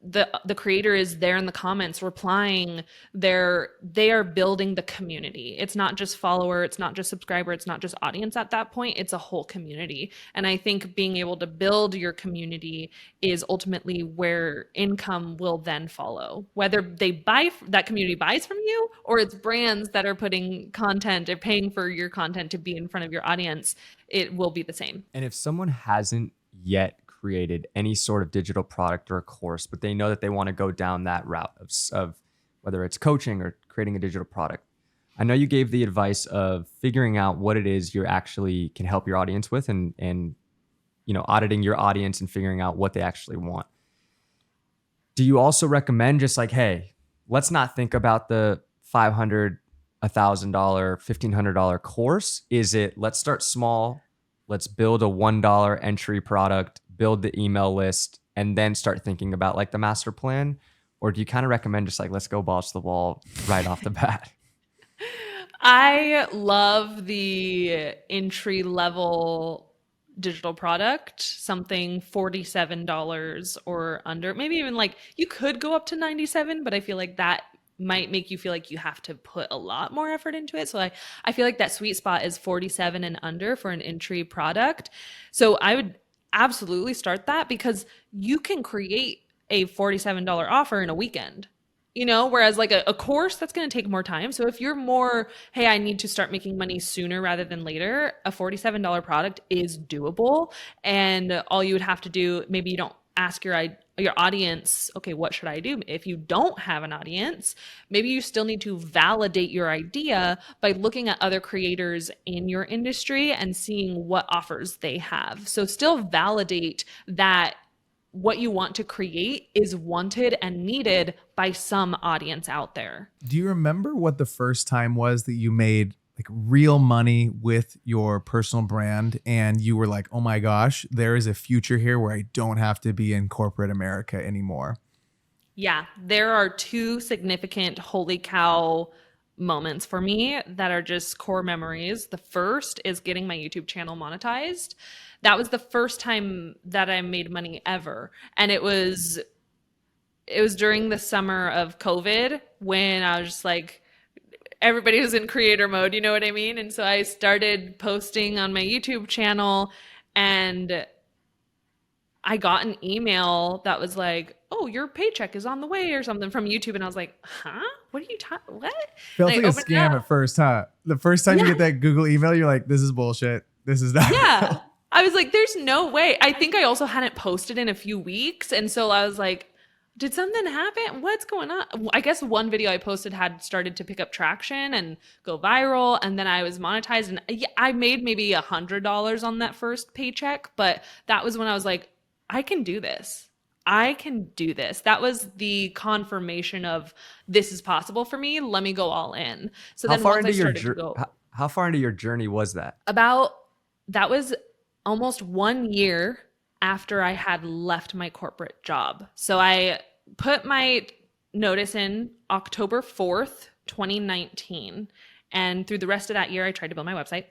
the creator is there in the comments replying. They are building the community. It's not just follower, it's not just subscriber, it's not just audience at that point, it's a whole community. And I think being able to build your community is ultimately where income will then follow, whether that community buys from you, or it's brands that are putting content or paying for your content to be in front of your audience. It will be the same. And if someone hasn't yet created any sort of digital product or a course, but they know that they want to go down that route of whether it's coaching or creating a digital product, I know you gave the advice of figuring out what it is you actually can help your audience with, and auditing your audience and figuring out what they actually want. Do you also recommend just like, hey, let's not think about the $500, $1,000, $1,500 course? Is it, let's start small, let's build a $1 entry product, build the email list, and then start thinking about like the master plan? Or do you kind of recommend just like, let's go balls to the wall right off the bat? I love the entry level digital product, something $47 or under. Maybe even like you could go up to 97, but I feel like that might make you feel like you have to put a lot more effort into it. So I feel like that sweet spot is 47 and under for an entry product. So I would absolutely start that, because you can create a $47 offer in a weekend, whereas like a course, that's going to take more time. So if you're more, hey, I need to start making money sooner rather than later, a $47 product is doable. And all you would have to do, maybe you don't ask your audience, okay, what should I do? If you don't have an audience, maybe you still need to validate your idea by looking at other creators in your industry and seeing what offers they have. So still validate that what you want to create is wanted and needed by some audience out there. Do you remember what the first time was that you made like real money with your personal brand and you were like, oh my gosh, there is a future here where I don't have to be in corporate America anymore? Yeah, there are two significant holy cow moments for me that are just core memories. The first is getting my YouTube channel monetized. That was the first time that I made money ever. And it was during the summer of COVID when I was just like, everybody was in creator mode, you know what I mean? And so I started posting on my YouTube channel, and I got an email that was like, "Oh, your paycheck is on the way" or something from YouTube, and I was like, "Huh? What are you talking? What?" Felt And I like a opened it scam up. at first, huh? The first time you Yeah, get that Google email, you're like, this is bullshit. This is not yeah. real. I was like, "There's no way." I think I also hadn't posted in a few weeks, and so I was like, "Did something happen? What's going on?" I guess one video I posted had started to pick up traction and go viral, and then I was monetized, and yeah, I made maybe $100 on that first paycheck, but that was when I was like, "I can do this. I can do this." That was the confirmation of this is possible for me. Let me go all in. So How then far once I into your started to go how far into your journey was that? about that was almost 1 year after I had left my corporate job. So I put my notice in October 4th, 2019. And through the rest of that year, I tried to build my website.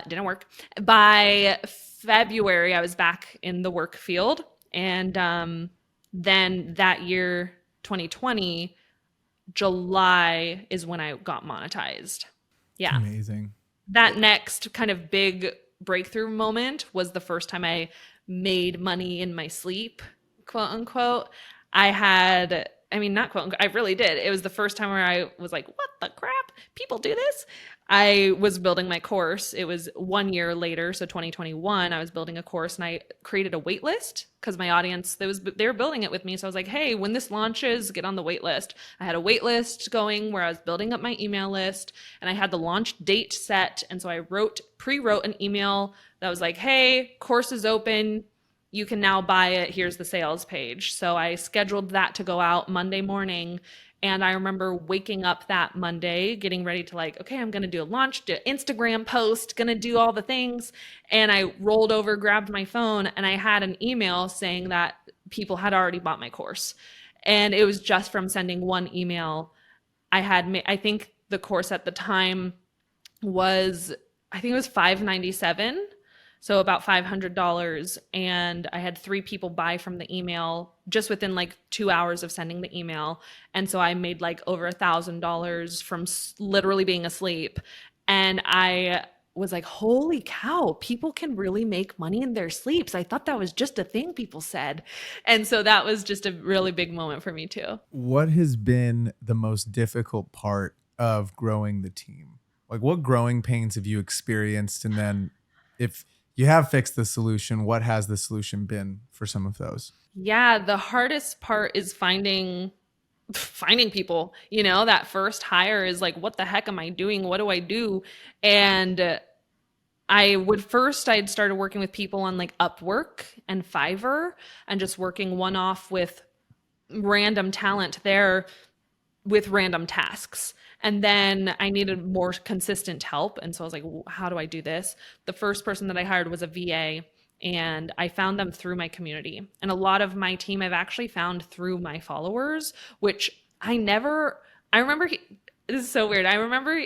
Didn't work. By February, I was back in the work field. And then that year, 2020, July is when I got monetized. It's Yeah. amazing. That next kind of big breakthrough moment was the first time I made money in my sleep, quote unquote. I mean, not quote unquote, I really did. It was the first time where I was like, what the crap? People do this? I was building my course. It was 1 year later, so 2021, I was building a course and I created a wait list because my audience, they were building it with me. So I was like, hey, when this launches, get on the wait list. I had a wait list going where I was building up my email list and I had the launch date set. And so I pre-wrote an email that was like, hey, course is open. You can now buy it. Here's the sales page. So I scheduled that to go out Monday morning. And I remember waking up that Monday, getting ready to like, okay, I'm going to do a launch, do an Instagram post, going to do all the things. And I rolled over, grabbed my phone, and I had an email saying that people had already bought my course. And it was just from sending one email. I think the course at the time was, I think it was $597, so about $500. And I had 3 people buy from the email just within like 2 hours of sending the email. And so I made like over $1,000 from literally being asleep. And I was like, holy cow, people can really make money in their sleeps. I thought that was just a thing people said. And so that was just a really big moment for me too. What has been the most difficult part of growing the team? Like, what growing pains have you experienced? And then if you have fixed the solution, what has the solution been for some of those? Yeah, the hardest part is finding people. That first hire is like, what the heck am I doing? What do I do? And I'd started working with people on like Upwork and Fiverr and just working one off with random talent there with random tasks. And then I needed more consistent help. And so I was like, how do I do this? The first person that I hired was a VA, and I found them through my community. And a lot of my team I've actually found through my followers, which I remember, this is so weird. I remember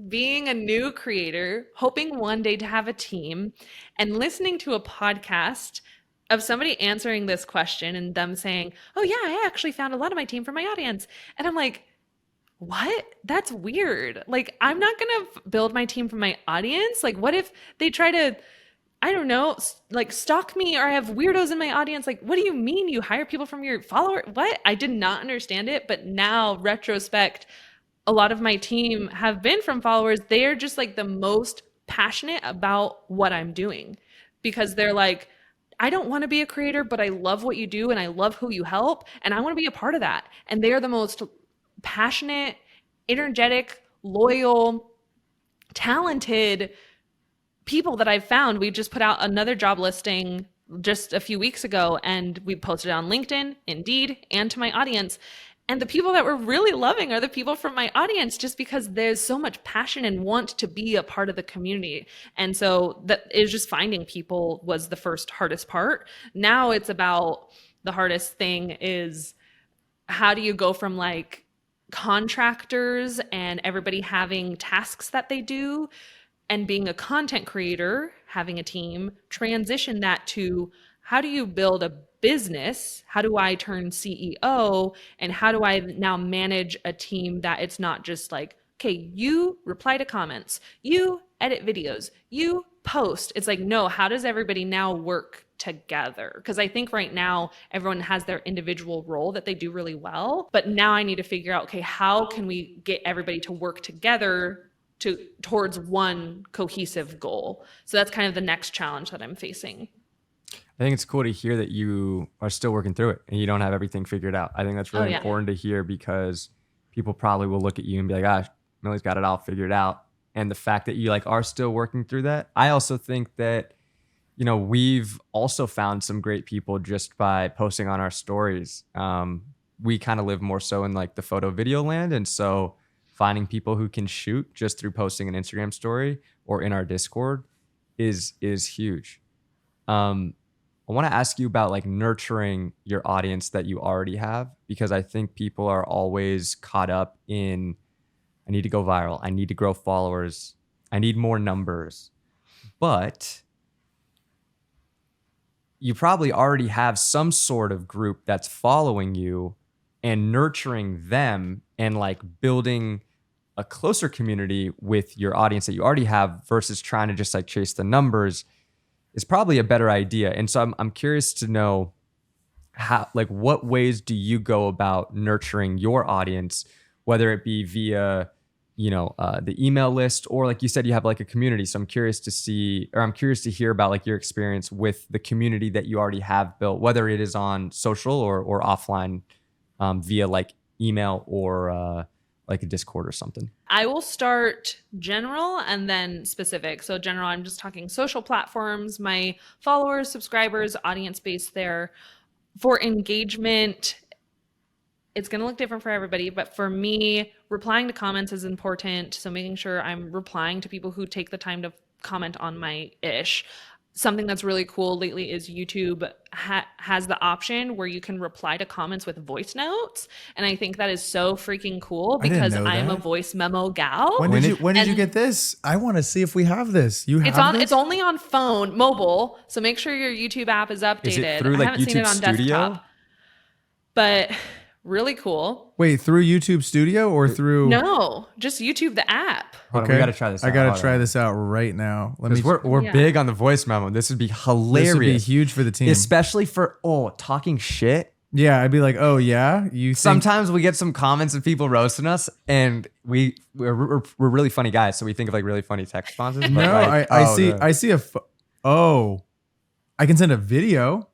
being a new creator, hoping one day to have a team, and listening to a podcast of somebody answering this question and them saying, oh, yeah, I actually found a lot of my team from my audience. And I'm like, what? That's weird. Like, I'm not going to build my team from my audience. Like, what if they try to, I don't know, like stalk me, or I have weirdos in my audience? Like, what do you mean you hire people from your follower? What? I did not understand it. But now, retrospect, a lot of my team have been from followers. They are just like the most passionate about what I'm doing because they're like, I don't want to be a creator, but I love what you do and I love who you help and I want to be a part of that. And they are the most passionate, energetic, loyal, talented people that I've found. We just put out another job listing just a few weeks ago and we posted it on LinkedIn, Indeed, and to my audience. And the people that we're really loving are the people from my audience, just because there's so much passion and want to be a part of the community. And so that is just finding people was the first hardest part. Now it's about the hardest thing is how do you go from like contractors and everybody having tasks that they do and being a content creator, having a team, transition that to how do you build a business? How do I turn CEO? And how do I now manage a team that it's not just like, okay, you reply to comments, you edit videos, you post. It's like, no, how does everybody now work together? Because I think right now everyone has their individual role that they do really well. But now I need to figure out, okay, how can we get everybody to work together towards one cohesive goal? So that's kind of the next challenge that I'm facing. I think it's cool to hear that you are still working through it and you don't have everything figured out. I think that's really important to hear, because people probably will look at you and be like, gosh, Millie's got it all figured out. And the fact that you like are still working through that. I also think that, you know, we've also found some great people just by posting on our stories. We kind of live more so in like the photo video land. And so finding people who can shoot just through posting an Instagram story or in our Discord is huge. I want to ask you about like nurturing your audience that you already have, because I think people are always caught up in, I need to go viral, I need to grow followers, I need more numbers. But you probably already have some sort of group that's following you, and nurturing them and like building a closer community with your audience that you already have versus trying to just like chase the numbers is probably a better idea. And so I'm curious to know how, like, what ways do you go about nurturing your audience, whether it be via, you know, the email list, or like you said, you have like a community. So I'm curious to hear about like your experience with the community that you already have built, whether it is on social or offline, via like email or like a Discord or something. I will start general and then specific. So general, I'm just talking social platforms, my followers, subscribers, audience base there. For engagement, it's going to look different for everybody, but for me, replying to comments is important. So making sure I'm replying to people who take the time to comment on my ish. Something that's really cool lately is YouTube has the option where you can reply to comments with voice notes. And I think that is so freaking cool, because I'm a voice memo gal. When did you get this? I want to see if we have this. It's only on phone, mobile. So make sure your YouTube app is updated. Is it through like I haven't YouTube seen it on Studio? desktop. But really cool. Wait, through YouTube Studio or through? No, just YouTube the app. Hold on, we gotta try this out. I gotta try this out right now. We're big on the voice memo. This would be hilarious. This would be huge for the team, especially for talking shit. Yeah, I'd be like, oh yeah, Sometimes we get some comments of people roasting us, and we're really funny guys, so we think of like really funny text responses. No, like, I see I can send a video.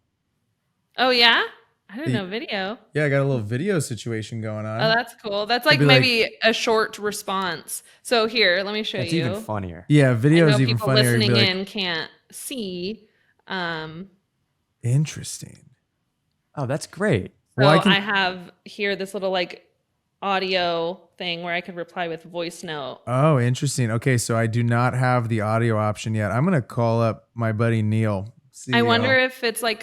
Oh yeah. I didn't know video. Yeah, I got a little video situation going on. Oh, that's cool. That's like maybe a short response. So here, let me show you. It's even funnier. Yeah, video is even funnier. People listening in can't see. Interesting. Oh, that's great. So I have here this little like audio thing where I could reply with voice note. Oh, interesting. Okay, so I do not have the audio option yet. I'm gonna call up my buddy Neil. CEO. I wonder if it's like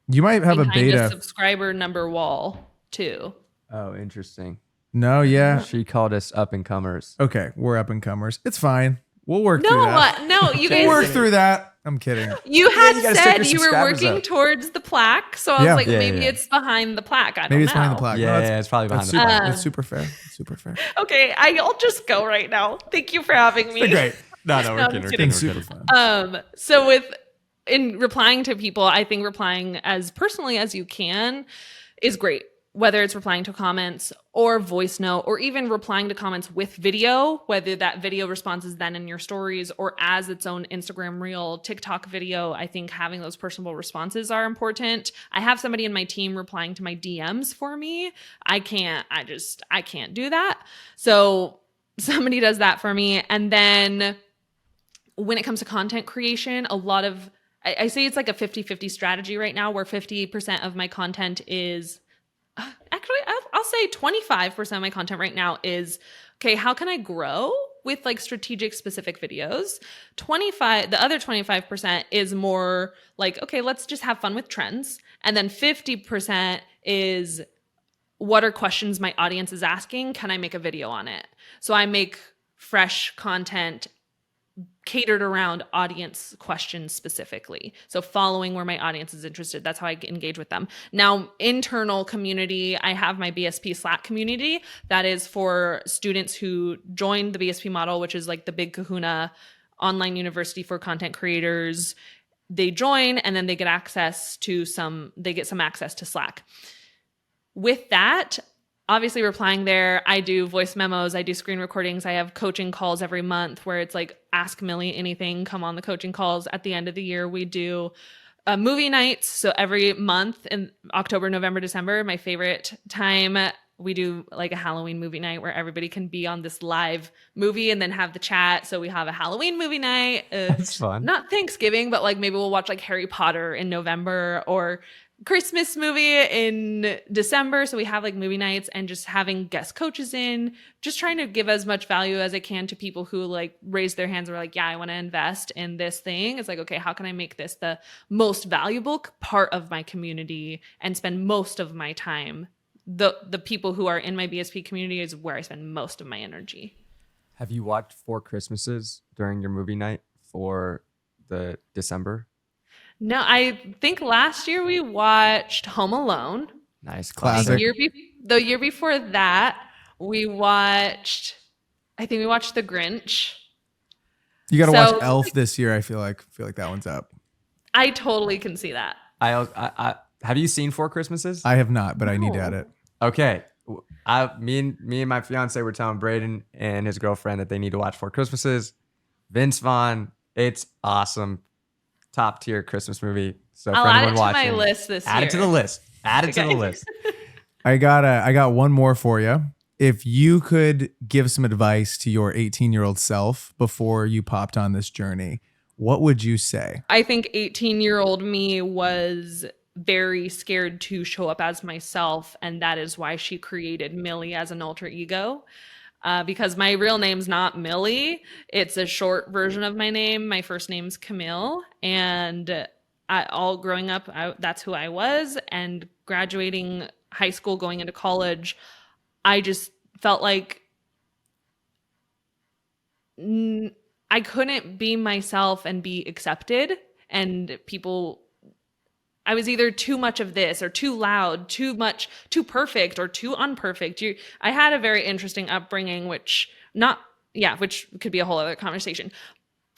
you might have a beta subscriber number wall too. Oh, interesting. No, yeah. She called us up and comers. Okay, we're up and comers. It's fine. We'll work through that. No, you guys work through that. I'm kidding. You had said you were working towards the plaque, so I was like, maybe it's behind the plaque. Maybe it's behind the plaque. Yeah, it's probably behind the plaque. That's super fair. It's super fair. Okay, I'll just go right now. Thank you for having me. Great. No, we're kidding. Super fun. So in replying to people, I think replying as personally as you can is great. Whether it's replying to comments or voice note, or even replying to comments with video, whether that video response is then in your stories or as its own Instagram reel, TikTok video, I think having those personable responses are important. I have somebody in my team replying to my DMs for me. I can't do that. So somebody does that for me. And then when it comes to content creation, I say it's like a 50-50 strategy right now, where 50% of my content is, actually, I'll say 25% of my content right now is, okay, how can I grow with like strategic specific videos? The other 25% is more like, okay, let's just have fun with trends. And then 50% is, what are questions my audience is asking? Can I make a video on it? So I make fresh content catered around audience questions specifically. So following where my audience is interested, that's how I engage with them. Now, internal community, I have my BSP Slack community. That is for students who joined the BSP model, which is like the big kahuna online university for content creators. They join and then they get access to some access to Slack. With that, obviously replying there, I do voice memos, I do screen recordings, I have coaching calls every month where it's like, ask Millie anything, come on the coaching calls. At the end of the year, we do movie nights. So every month in October, November, December, my favorite time, we do like a Halloween movie night where everybody can be on this live movie and then have the chat. So we have a Halloween movie night. That's fun. Not Thanksgiving, but like maybe we'll watch like Harry Potter in November or Christmas movie in December. So we have like movie nights and just having guest coaches in, just trying to give as much value as I can to people who like raise their hands and were like, yeah, I want to invest in this thing. It's like, okay, how can I make this the most valuable part of my community and spend most of my time? The people who are in my BSP community is where I spend most of my energy. Have you watched 4 Christmases during your movie night for the December? No, I think last year we watched Home Alone. Nice. Classic. The year before that, I think we watched The Grinch. You got to So- watch Elf this year. I feel like that one's up. I totally can see that. I have you seen 4 Christmases? I have not, but I need to No. add it. Okay. Me and my fiance were telling Braden and his girlfriend that they need to watch 4 Christmases. Vince Vaughn, it's awesome. Top tier Christmas movie. So I'll for add anyone it to watching, my list this year. add it to the list. Add it to the Okay. list. I got one more for you. If you could give some advice to your 18-year-old self before you popped on this journey, what would you say? I think 18-year-old me was very scared to show up as myself, and that is why she created Millie as an alter ego. Because my real name's not Millie. It's a short version of my name. My first name's Camille. And all growing up, that's who I was. And graduating high school, going into college, I just felt like I couldn't be myself and be accepted. And I was either too much of this or too loud, too perfect or too unperfect. I had a very interesting upbringing, which could be a whole other conversation.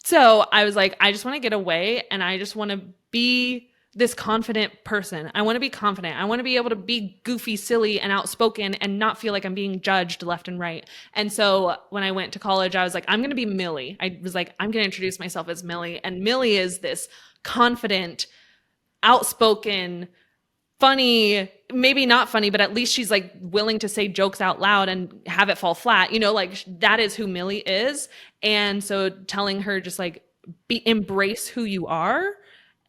So I was like, I just want to get away and I just want to be this confident person. I want to be confident. I want to be able to be goofy, silly, and outspoken and not feel like I'm being judged left and right. And so when I went to college, I was like, I'm going to be Millie. I was like, I'm going to introduce myself as Millie. And Millie is this confident, outspoken, funny, maybe not funny, but at least she's like willing to say jokes out loud and have it fall flat. Like that is who Millie is. And so telling her just like embrace who you are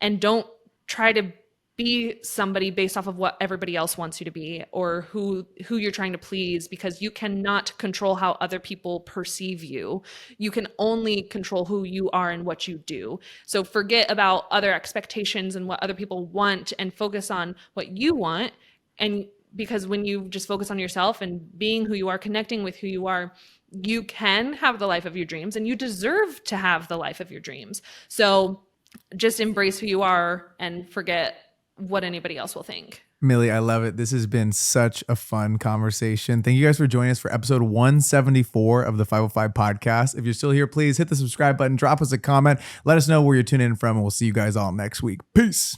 and don't try to be somebody based off of what everybody else wants you to be or who you're trying to please, because you cannot control how other people perceive you. You can only control who you are and what you do. So forget about other expectations and what other people want and focus on what you want. And because when you just focus on yourself and being who you are, connecting with who you are, you can have the life of your dreams and you deserve to have the life of your dreams. So just embrace who you are and forget what anybody else will think. Millie, I love it. This has been such a fun conversation. Thank you guys for joining us for episode 174 of the 505 podcast. If you're still here, please hit the subscribe button, drop us a comment, let us know where you're tuning in from, and we'll see you guys all next week. Peace.